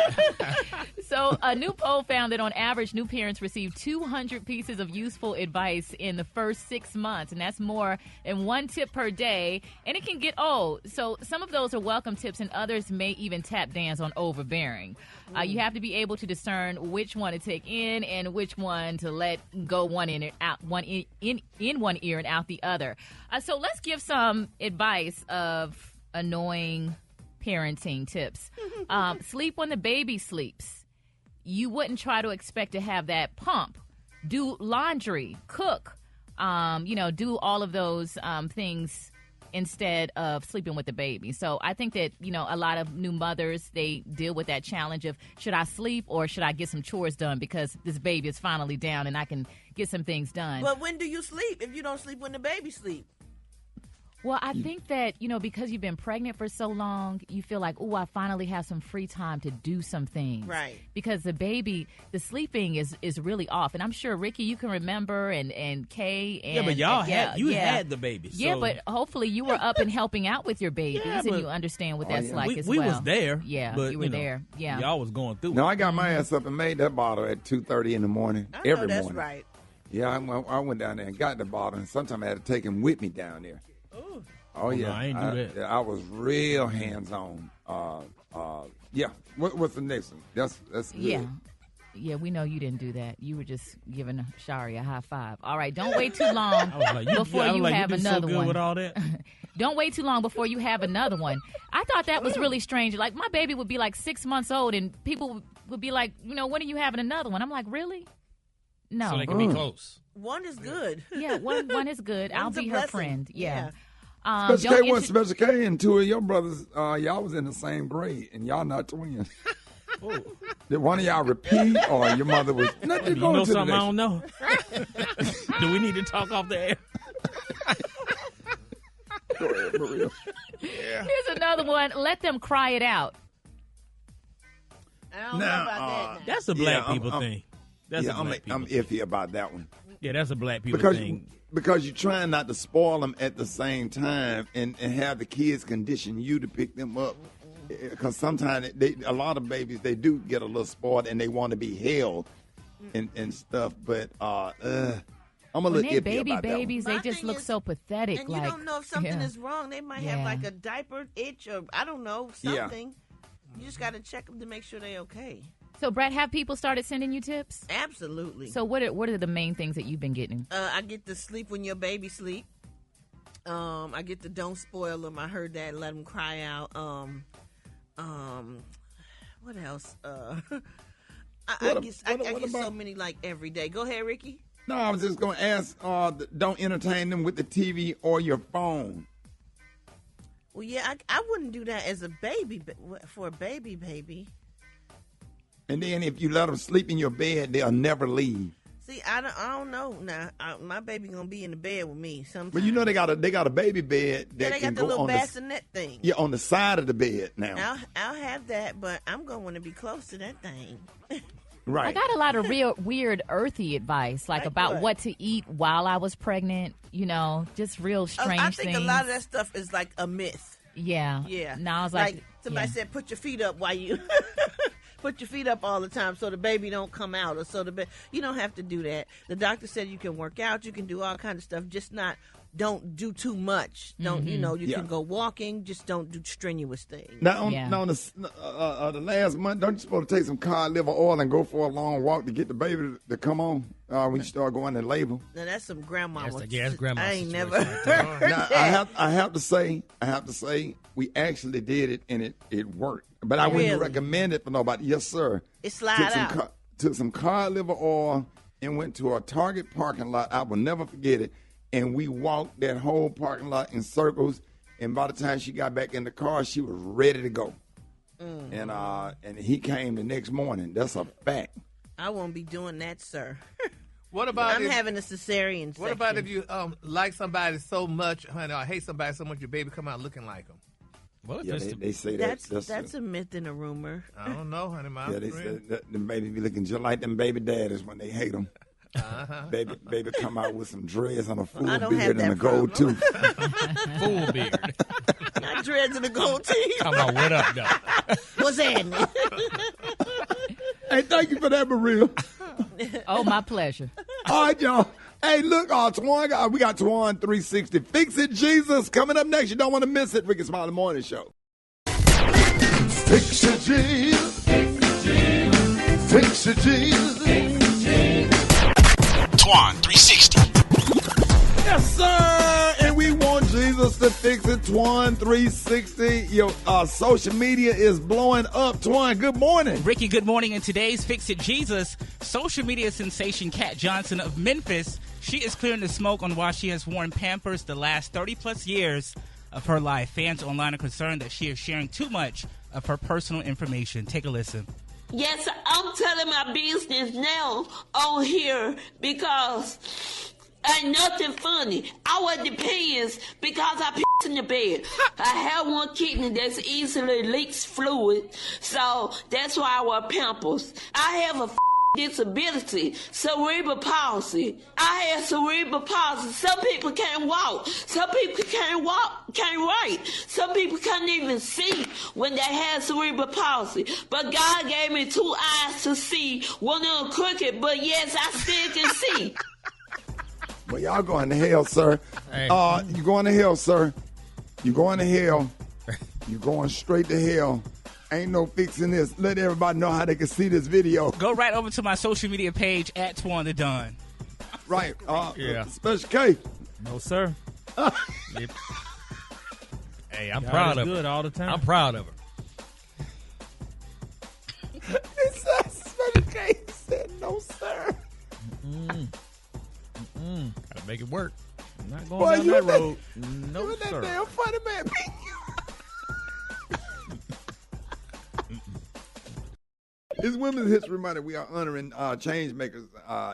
So a new poll found that on average, new parents receive 200 pieces of useful advice in the first 6 months, and that's more than 1 tip per day, and it can get old. So some of those are welcome tips, and others may even tap dance on overbearing. You have to be able to discern which one to take in and which one to let go one in and out, one in one ear and out the other. So let's give some advice of annoying parenting tips. Sleep when the baby sleeps. You wouldn't try to expect to have that pump. Do laundry, cook, do all of those things instead of sleeping with the baby. So I think that, a lot of new mothers, they deal with that challenge of, should I sleep or should I get some chores done because this baby is finally down and I can get some things done. But when do you sleep if you don't sleep when the baby sleep? Well, I think that, because you've been pregnant for so long, you feel like, I finally have some free time to do some things. Right. Because the sleeping is really off. And I'm sure, Ricky, you can remember, and Kay. And, but y'all had the baby. Yeah, so. but hopefully you were up and helping out with your babies, and you understand what that's like as well. We was there. Yeah, but, you were there. Yeah. Y'all was going through it. No, I got my ass up and made that bottle at 2:30 in the morning. I every know that's morning. right. Yeah, I went down there and got the bottle, and sometimes I had to take him with me down there. Ooh. Oh, yeah. No, I ain't do that. I was real hands-on. Yeah. What's the next one? That's good. Yeah. Yeah, we know you didn't do that. You were just giving Shari a high five. All right, don't wait too long before you have another one. With all that. Don't wait too long before you have another one. I thought that was really strange. Like, my baby would be like 6 months old, and people would be like, when are you having another one? I'm like, really? No. So they can be close. One is good. Yeah, one is good. I'll be her friend. Yeah. Special K and two of your brothers, y'all was in the same grade, and y'all not twins. Did one of y'all repeat, or your mother was? You know something I don't know? Do we need to talk off the air? Go ahead, Maria. Yeah. Here's another one. Let them cry it out. I don't know about that. That's a black people thing. I'm iffy about that one. Yeah, that's a black people thing. Because you're trying not to spoil them at the same time and have the kids condition you to pick them up. Because sometimes a lot of babies, they do get a little spoiled and they want to be held and stuff. But I'm a little iffy about babies, that one. they just look so pathetic. And you don't know if something is wrong. They might have like a diaper itch or I don't know, something. Yeah. You just got to check them to make sure they're okay. So, Brett, have people started sending you tips? Absolutely. So what are the main things that you've been getting? I get to sleep when your baby sleep. I get to don't spoil them. I heard that. Let them cry out. What else? I get so many like every day. Go ahead, Ricky. No, I was just going to ask, don't entertain them with the TV or your phone. Well, yeah, I wouldn't do that as a baby, for a baby. And then if you let them sleep in your bed, they'll never leave. See, I don't know. Now, my baby gonna be in the bed with me sometime. But you know they got a baby bed that they can got the go little on bassinet thing. Yeah, on the side of the bed now. I'll have that, but I'm gonna want to be close to that thing. Right. I got a lot of real weird earthy advice, like about what to eat while I was pregnant. Just real strange things. I think a lot of that stuff is like a myth. Yeah. Yeah. Now I was like somebody said, put your feet up while you. Put your feet up all the time so the baby don't come out, or so you don't have to do that. The doctor said you can work out, you can do all kinds of stuff, just don't do too much. Don't you can go walking, just don't do strenuous things. Now on the last month, don't you supposed to take some cod liver oil and go for a long walk to get the baby to come on when you start going to labor? Now that's some grandma. That's grandma. I ain't never heard now, that. I have to say, we actually did it and it worked. But I wouldn't recommend it for nobody. Yes, sir. It slide out. Took some cod liver oil and went to a Target parking lot. I will never forget it. And we walked that whole parking lot in circles. And by the time she got back in the car, she was ready to go. And he came the next morning. That's a fact. I won't be doing that, sir. What about I'm having a cesarean section. What about if you like somebody so much, honey, or hate somebody so much, your baby come out looking like them? Well, yeah, they say that's a myth and a rumor. I don't know, honey. They say that the baby be looking just like them baby daddies when they hate them. Baby come out with some dreads and a full beard and a gold tooth. Full beard. Not dreads and a gold teeth. Come on, what up, though? What's happening? Hey, thank you for that, Maria. Oh, my pleasure. All right, y'all. Hey, look, Twan, we got Twan 360. Fix It Jesus coming up next. You don't want to miss it. Rickey Smiley Morning Show. Fix It Jesus. Fix It Jesus. Twan 360. Yes, sir. And we want Jesus to fix it. Twan 360. Your social media is blowing up. Twan, good morning. Ricky, good morning. In today's Fix It Jesus, social media sensation Kat Johnson of Memphis, she is clearing the smoke on why she has worn Pampers the last 30-plus years of her life. Fans online are concerned that she is sharing too much of her personal information. Take a listen. Yes, I'm telling my business now on here because Ain't nothing funny. I wear depends because I piss in the bed. I have one kidney that's easily leaks fluid, so that's why I wear Pampers. I have a disability, cerebral palsy. I have cerebral palsy. Some people can't walk. Some people can't write. Some people can't even see when they have cerebral palsy. But God gave me 2 eyes to see. One of them crooked, but yes, I still can see. Well, y'all going to hell, sir. Hey. You going to hell, sir. You going to hell. You going straight to hell. Ain't no fixing this. Let everybody know how they can see this video. Go right over to my social media page at Twan the Don. Right. Yeah. Special K. No, sir. Yep. Hey, I'm God proud is of her. good all the time. I'm proud of her. Special K said no, sir. Gotta make it work. I'm not going Boy, down you that that- road. No, You that sir. damn funny man. It's Women's History Month. We are honoring change makers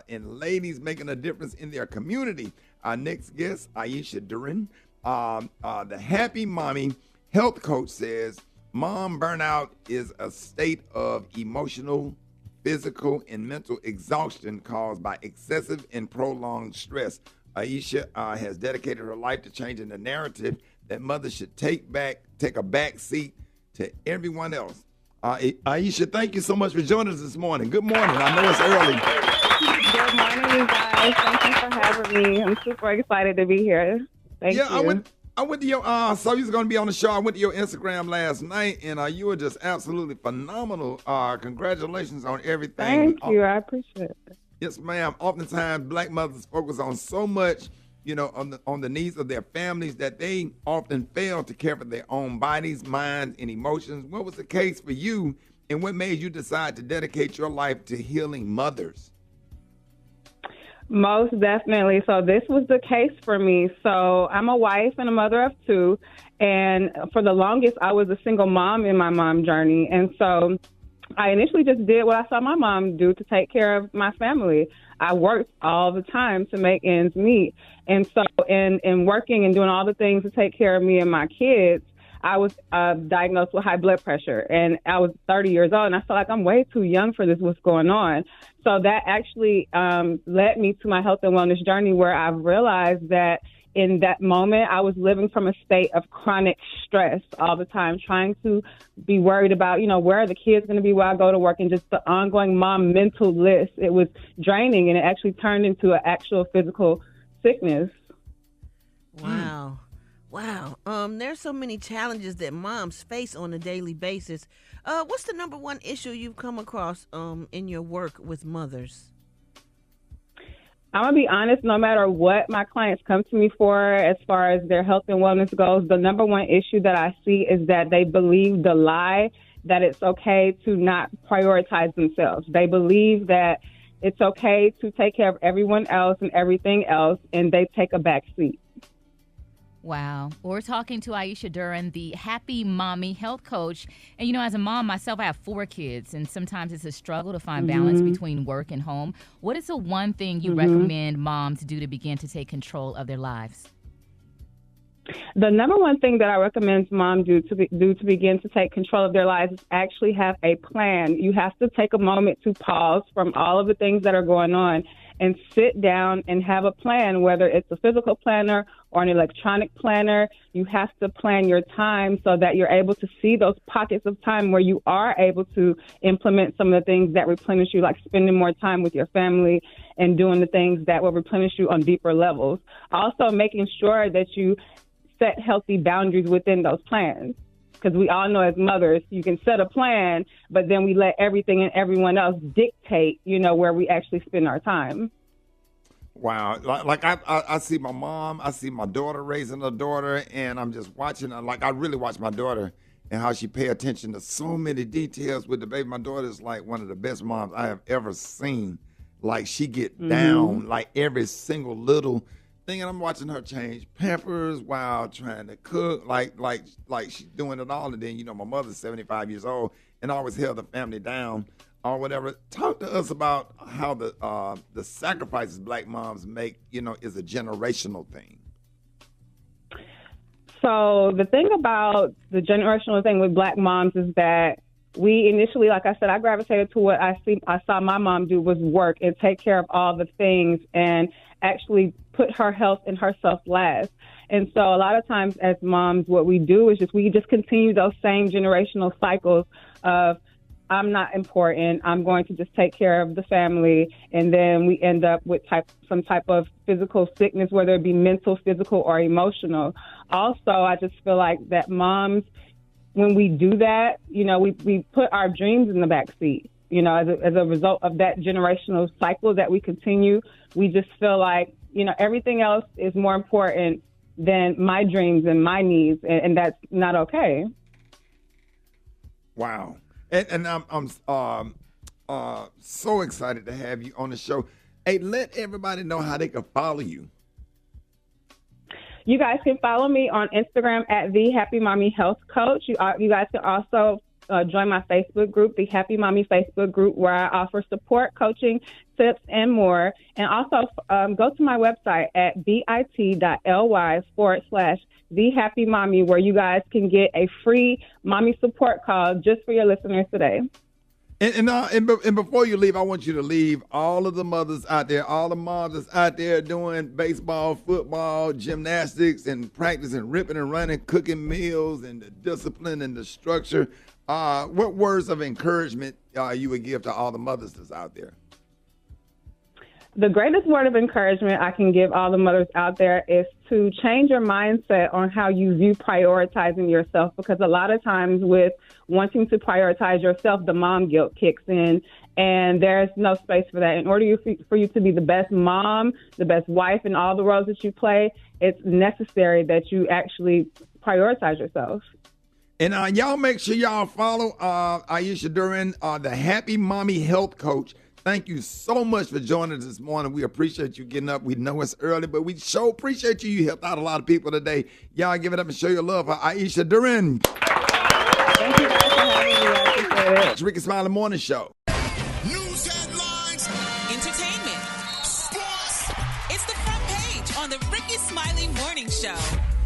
and ladies making a difference in their community. Our next guest, Aisha Duran, the Happy Mommy health coach, says mom burnout is a state of emotional, physical, and mental exhaustion caused by excessive and prolonged stress. Aisha has dedicated her life to changing the narrative that mothers should take a back seat to everyone else. Aisha, thank you so much for joining us this morning. Good morning. I know it's early. Good morning, you guys. Thank you for having me. I'm super excited to be here. Thank you. I went to your so you was going to be on the show. I went to your Instagram last night, and you were just absolutely phenomenal. Congratulations on everything. Thank you. I appreciate it. Yes, ma'am. Oftentimes, black mothers focus on so much, on the needs of their families that they often fail to care for their own bodies, minds, and emotions. What was the case for you, and what made you decide to dedicate your life to healing mothers? Most definitely. So this was the case for me. So I'm a wife and a mother of 2. And for the longest, I was a single mom in my mom journey. And so I initially just did what I saw my mom do to take care of my family. I worked all the time to make ends meet. And so in working and doing all the things to take care of me and my kids, I was diagnosed with high blood pressure, and I was 30 years old, and I felt like I'm way too young for this. What's going on? So that actually led me to my health and wellness journey, where I realized that in that moment, I was living from a state of chronic stress all the time, trying to be worried about, where are the kids going to be while I go to work, and just the ongoing mom mental list. It was draining, and it actually turned into an actual physical sickness. Wow. Wow. There's so many challenges that moms face on a daily basis. What's the number one issue you've come across in your work with mothers? I'm going to be honest, no matter what my clients come to me for as far as their health and wellness goes, the number one issue that I see is that they believe the lie that it's okay to not prioritize themselves. They believe that it's okay to take care of everyone else and everything else, and they take a back seat. Wow. We're talking to Aisha Duran, the Happy Mommy health coach. And, as a mom myself, I have 4 kids, and sometimes it's a struggle to find balance between work and home. What is the one thing you recommend moms do to begin to take control of their lives? The number one thing that I recommend moms do to begin to take control of their lives is actually have a plan. You have to take a moment to pause from all of the things that are going on and sit down and have a plan, whether it's a physical planner or an electronic planner. You have to plan your time so that you're able to see those pockets of time where you are able to implement some of the things that replenish you, like spending more time with your family and doing the things that will replenish you on deeper levels. Also, making sure that you set healthy boundaries within those plans. Because we all know as mothers, you can set a plan, but then we let everything and everyone else dictate, where we actually spend our time. Wow. Like I see my mom, I see my daughter raising a daughter, and I'm just watching her. Like I really watch my daughter and how she pay attention to so many details with the baby. My daughter is like one of the best moms I have ever seen. Like she get down like every single little thing, and I'm watching her change Pampers while trying to cook, like she's doing it all. And then my mother's 75 years old and always held the family down or whatever. Talk to us about how the sacrifices black moms make, is a generational thing. So the thing about the generational thing with black moms is that we initially, like I said, I gravitated to what I saw my mom do was work and take care of all the things and actually put her health and herself last. And so a lot of times as moms, what we do is we continue those same generational cycles of I'm not important, I'm going to just take care of the family, and then we end up with some type of physical sickness, whether it be mental, physical, or emotional. Also, I just feel like that moms, when we do that, we put our dreams in the back seat. As a result of that generational cycle that we continue, we just feel like, everything else is more important than my dreams and my needs, and that's not okay. Wow. And I'm so excited to have you on the show. Hey, let everybody know how they can follow you. You guys can follow me on Instagram at The Happy Mommy Health Coach. You guys can also join my Facebook group, the Happy Mommy Facebook group, where I offer support, coaching, tips, and more. And also go to my website at bit.ly/The Happy Mommy, where you guys can get a free mommy support call just for your listeners today. And before you leave, I want you to leave all of the mothers out there, all the moms that's out there doing baseball, football, gymnastics, and practicing ripping and running, cooking meals, and the discipline and the structure. What words of encouragement you would give to all the mothers that's out there? The greatest word of encouragement I can give all the mothers out there is to change your mindset on how you view prioritizing yourself, because a lot of times with wanting to prioritize yourself, the mom guilt kicks in, and there's no space for that. In order for you to be the best mom, the best wife, and all the roles that you play, it's necessary that you actually prioritize yourself. And y'all make sure y'all follow Aisha Duran, the Happy Mommy Health Coach. Thank you so much for joining us this morning. We appreciate you getting up. We know it's early, but we sure appreciate you. You helped out a lot of people today. Y'all give it up and show your love for Aisha Duran. Thank you guys for having me. I appreciate it. It's Rickey Smiley Morning Show. News headlines, entertainment, sports. It's the front page on the Rickey Smiley Morning Show.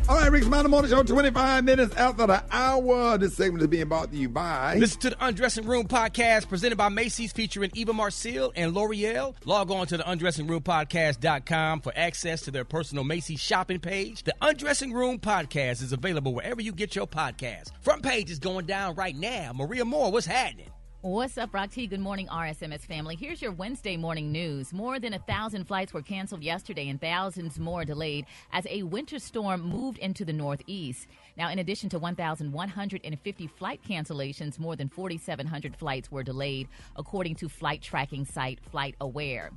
All right, Rickey Smiley Morning Show, 25 minutes after the hour. This segment is being brought to you by... Listen to the Undressing Room podcast presented by Macy's, featuring Eva Marcille and L'Oreal. Log on to the undressingroompodcast.com for access to their personal Macy's shopping page. The Undressing Room podcast is available wherever you get your podcast. Front page is going down right now. Maria Moore, what's happening? What's up, Rock T? Good morning, RSMS family. Here's your Wednesday morning news. More than 1,000 flights were canceled yesterday and thousands more delayed as a winter storm moved into the Northeast. Now, in addition to 1,150 flight cancellations, more than 4,700 flights were delayed, according to flight tracking site FlightAware.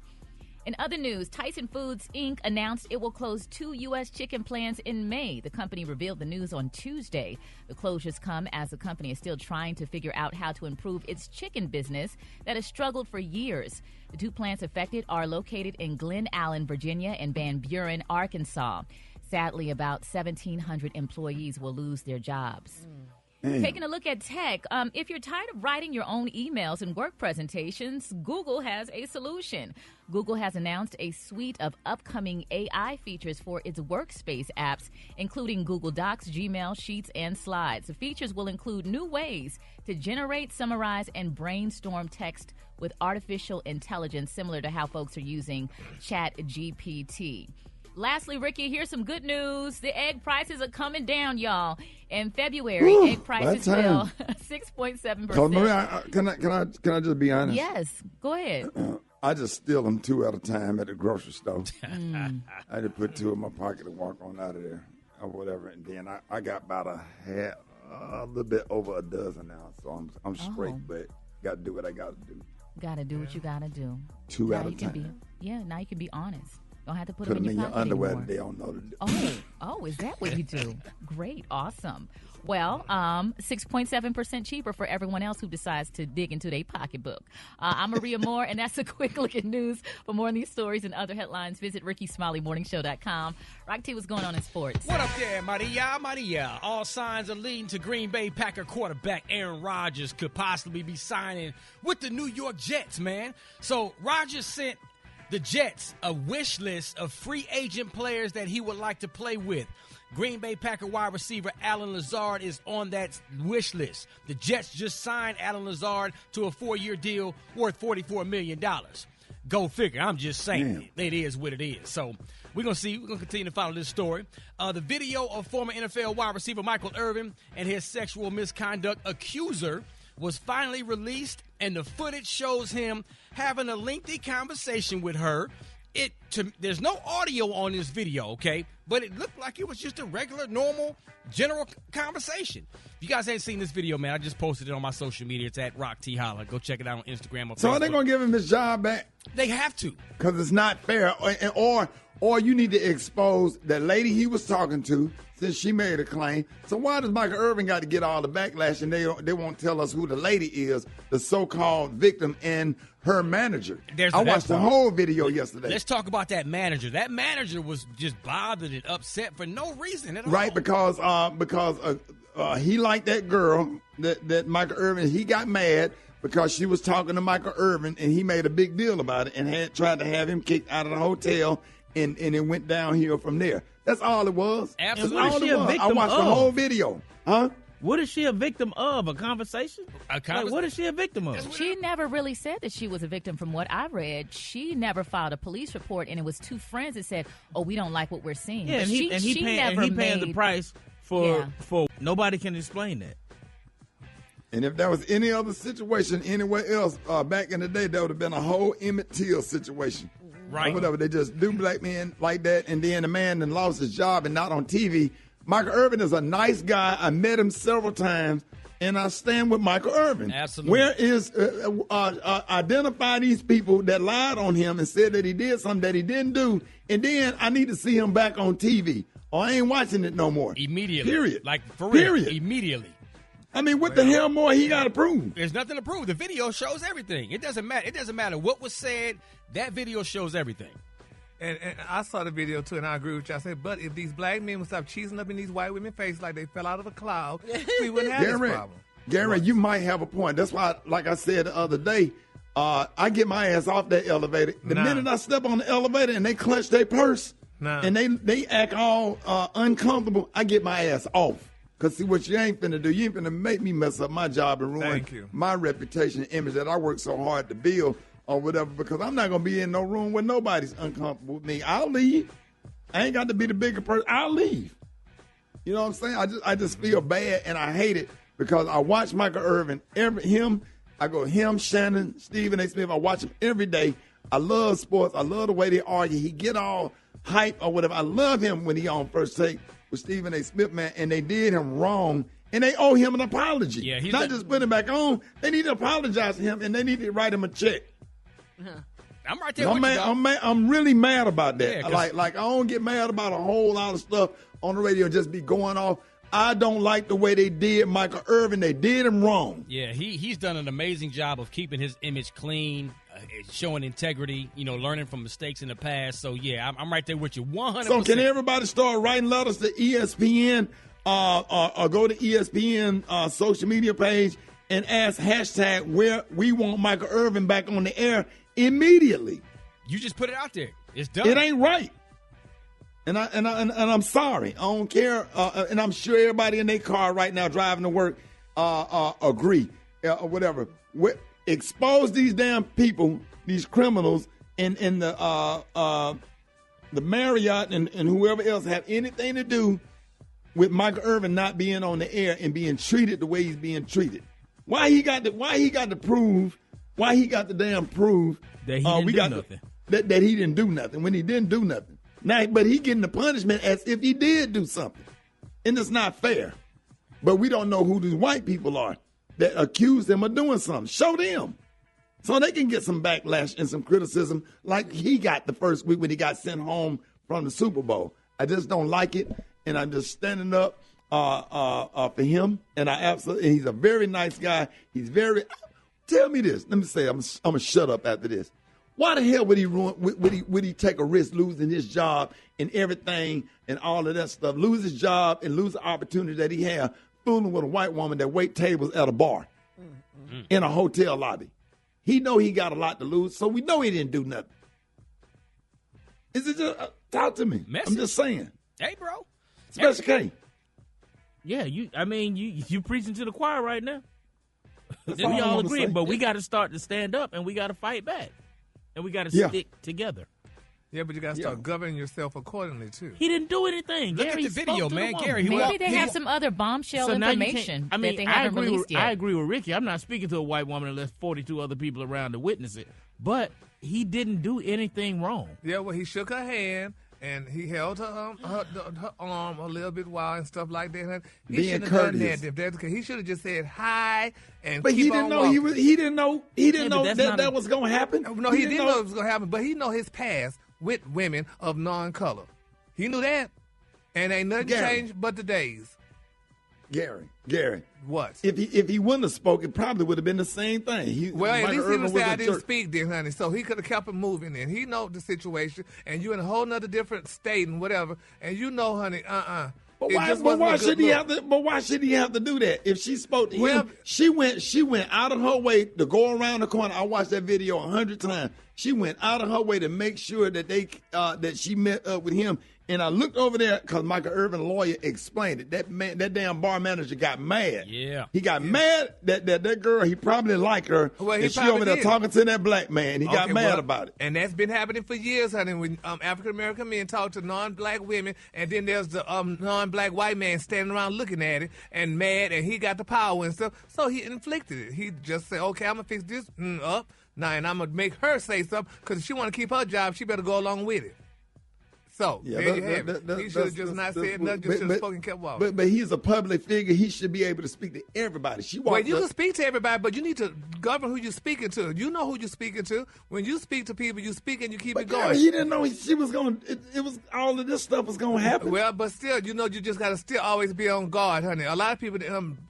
In other news, Tyson Foods, Inc. announced it will close 2 U.S. chicken plants in May. The company revealed the news on Tuesday. The closures come as the company is still trying to figure out how to improve its chicken business that has struggled for years. The 2 plants affected are located in Glen Allen, Virginia, and Van Buren, Arkansas. Sadly, about 1,700 employees will lose their jobs. Taking a look at tech, if you're tired of writing your own emails and work presentations, Google has a solution. Google has announced a suite of upcoming AI features for its workspace apps, including Google Docs, Gmail, Sheets, and Slides. The features will include new ways to generate, summarize, and brainstorm text with artificial intelligence, similar to how folks are using ChatGPT. Lastly, Ricky, here's some good news. The egg prices are coming down, y'all. In February, egg prices fell 6.7%. Maria, can I just be honest? Yes, go ahead. I just steal them 2 at a time at the grocery store. I just put 2 in my pocket and walk on out of there or whatever. And then I got about a little bit over a dozen now. So I'm straight, but got to do what I got to do. Got to do what you got to do. 2 at a time. Now you can be honest. Don't have to put Put them in your pocket underwear. anymore. They don't know to do. Oh, is that what you do? Great, awesome. Well, 6.7% cheaper for everyone else who decides to dig into their pocketbook. I'm Maria Moore, and that's a quick look at news. For more on these stories and other headlines, visit RickeySmileyMorningShow.com. Rock T, what's going on in sports? What up there, Maria? All signs are leading to Green Bay Packer quarterback Aaron Rodgers could possibly be signing with the New York Jets, man. So Rodgers sent the Jets a wish list of free agent players that he would like to play with. Green Bay Packer wide receiver Alan Lazard is on that wish list. The Jets just signed Alan Lazard to a 4-year deal worth $44 million. Go figure. I'm just saying. It is what it is. So we're going to see. We're going to continue to follow this story. The video of former NFL wide receiver Michael Irvin and his sexual misconduct accuser was finally released, and the footage shows him having a lengthy conversation with her. There's no audio on this video, okay? But it looked like it was just a regular, normal, general conversation. If you guys ain't seen this video, man, I just posted it on my social media. It's at Rock T Holla. Go check it out on Instagram or Facebook. So are they going to give him his job back? They have to. Because it's not fair. Or you need to expose the lady he was talking to since she made a claim. So why does Michael Irvin got to get all the backlash and they won't tell us who the lady is, the so-called victim and her manager? I watched the whole video yesterday. Let's talk about that manager. That manager was just bothered and upset for no reason at all. Right, because he liked that girl, that Michael Irvin. He got mad because she was talking to Michael Irvin, and he made a big deal about it and had tried to have him kicked out of the hotel, and it went downhill from there. That's all it was. Absolutely. That's all it was. I watched the whole video. Huh? What is she a victim of? A conversation? Like, what is she a victim of? She never really said that she was a victim from what I read. She never filed a police report, and it was two friends that said, oh, we don't like what we're seeing. Yeah, but he paying the price for nobody can explain that. And if there was any other situation anywhere else back in the day, there would have been a whole Emmett Till situation. Right. Or whatever. They just do black men like that, and then the man then lost his job and not on TV. Michael Irvin is a nice guy. I met him several times, and I stand with Michael Irvin. Absolutely. Where is identify these people that lied on him and said that he did something that he didn't do, and then I need to see him back on TV, or I ain't watching it no more. Immediately. Period. Like, for real. Period. Immediately. I mean, what the hell more he got to prove? There's nothing to prove. The video shows everything. It doesn't matter. It doesn't matter what was said. That video shows everything. And I saw the video, too, and I agree with you. I said, but if these black men would stop cheesing up in these white women's faces like they fell out of a cloud, we wouldn't have this problem. Gary, you might have a point. That's why, like I said the other day, I get my ass off that elevator. The minute I step on the elevator and they clutch their purse and they act all uncomfortable, I get my ass off. Because, see, what you ain't finna do, you ain't finna make me mess up my job and ruin my reputation and image that I work so hard to build or whatever, because I'm not going to be in no room where nobody's uncomfortable with me. I'll leave. I ain't got to be the bigger person. I'll leave. You know what I'm saying? I just feel bad, and I hate it because I watch Michael Irvin, him, Shannon, Stephen A. Smith. I watch him every day. I love sports. I love the way they argue. He get all hype or whatever. I love him when he on First Take with Stephen A. Smith, man, and they did him wrong, and they owe him an apology. Yeah, not just put him back on. They need to apologize to him, and they need to write him a check. I'm right there with you, I'm really mad about that. Yeah, like I don't get mad about a whole lot of stuff on the radio and just be going off. I don't like the way they did Michael Irvin. They did him wrong. Yeah, he's done an amazing job of keeping his image clean, showing integrity, learning from mistakes in the past. So, yeah, I'm right there with you 100%. So can everybody start writing letters to ESPN or go to ESPN social media page and ask hashtag where we want Michael Irvin back on the air immediately? You just put it out there. It's done. It ain't right. And I'm sorry. I don't care. And I'm sure everybody in their car right now driving to work agree or whatever. Expose these damn people, these criminals, and the Marriott and whoever else have anything to do with Michael Irvin not being on the air and being treated the way he's being treated. Why he got to prove? Why he got to damn prove that he didn't do nothing? That he didn't do nothing when he didn't do nothing. Now, but he getting the punishment as if he did do something, and it's not fair. But we don't know who these white people are that accuse him of doing something. Show them. So they can get some backlash and some criticism like he got the first week when he got sent home from the Super Bowl. I just don't like it, and I'm just standing up for him. And he's a very nice guy. He's very. Tell me this. Let me say, I'm gonna shut up after this. Why the hell would he would he take a risk losing his job and everything and all of that stuff? Lose his job and lose the opportunity that he had fooling with a white woman that wait tables at a bar in a hotel lobby. He know he got a lot to lose, so we know he didn't do nothing. Is it just talk to me? Message. I'm just saying. Hey, bro. Special K. Yeah, you preaching to the choir right now. That's Then we all I all wanna agree, say. but we got to start to stand up and we got to fight back, and we got to stick together. Yeah, but you got to start governing yourself accordingly too. He didn't do anything. Look Gary at the video, spoke to man. the Gary, woman. Maybe they have some other bombshell So now you information can't- that they haven't released yet. I agree with Ricky. I'm not speaking to a white woman unless 42 other people around to witness it. But he didn't do anything wrong. Yeah, well, he shook her hand and he held her arm a little bit while and stuff like that. He Being shouldn't have done courteous. that. If that's the case, he should have just said hi and But keep he on didn't know walking. he didn't know but that's not that a- was gonna happen. No, he didn't know it was going to happen, but he know his past with women of non-color. He knew that, and ain't nothing Gary. changed but the days. Gary. What? If he wouldn't have spoken, it probably would have been the same thing. Well, at Michael least he Irvin would was say, a I didn't jerk. speak then, honey. So he could have kept it moving and he know the situation, and you in a whole nother different state and whatever, and you know, honey, But It why, just but wasn't a why good should he look. have to? But why should he have to do that? If she spoke to Well, him, she went out of her way to go around the corner. I watched that video 100 times. She went out of her way to make sure that that she met up with him. And I looked over there because Michael Irvin, lawyer, explained it. That damn bar manager got mad. Yeah, he got mad that girl. He probably liked her. Well, he and she probably over there did. talking to that black man. He got Okay, mad well, about it. And that's been happening for years, honey. When African American men talk to non-black women, and then there's the non-black white man standing around looking at it and mad, and he got the power and stuff. So he inflicted it. He just said, "Okay, I'm gonna fix this up now, and I'm gonna make her say something because if she want to keep her job, she better go along with it." So there you have it. He should have just not said nothing. Just should have spoken, kept walking. But he's a public figure. He should be able to speak to everybody. Well, you can speak to everybody, but you need to govern who you're speaking to. You know who you're speaking to. When you speak to people, you speak and you keep it going. He didn't know she was going. It was all of this stuff was going to happen. Well, but still, you just got to still always be on guard, honey. A lot of people didn't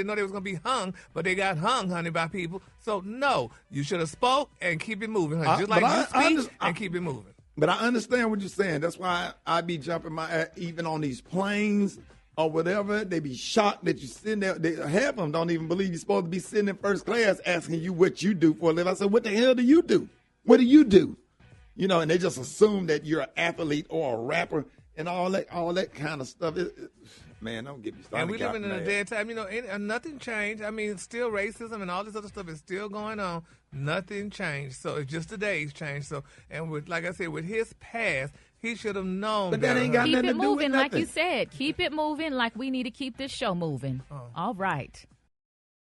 know they was going to be hung, but they got hung, honey, by people. So no, you should have spoke and keep it moving, honey. Just like you speak and keep it moving. But I understand what you're saying. That's why I be jumping even on these planes or whatever. They be shocked that you're sitting there. Half of them don't even believe you're supposed to be sitting in first class asking you what you do for a living. I said, what the hell do you do? What do you do? You know, and they just assume that you're an athlete or a rapper and all that kind of stuff. Man, don't get me started. And we living in a day and time, nothing changed. I mean, still racism and all this other stuff is still going on. Nothing changed. So it's just the days changed. So, and with, like I said, with his past, he should have known. But that ain't got Keep nothing it to do with moving, like nothing. you said. Keep it moving, like we need to keep this show moving. All right.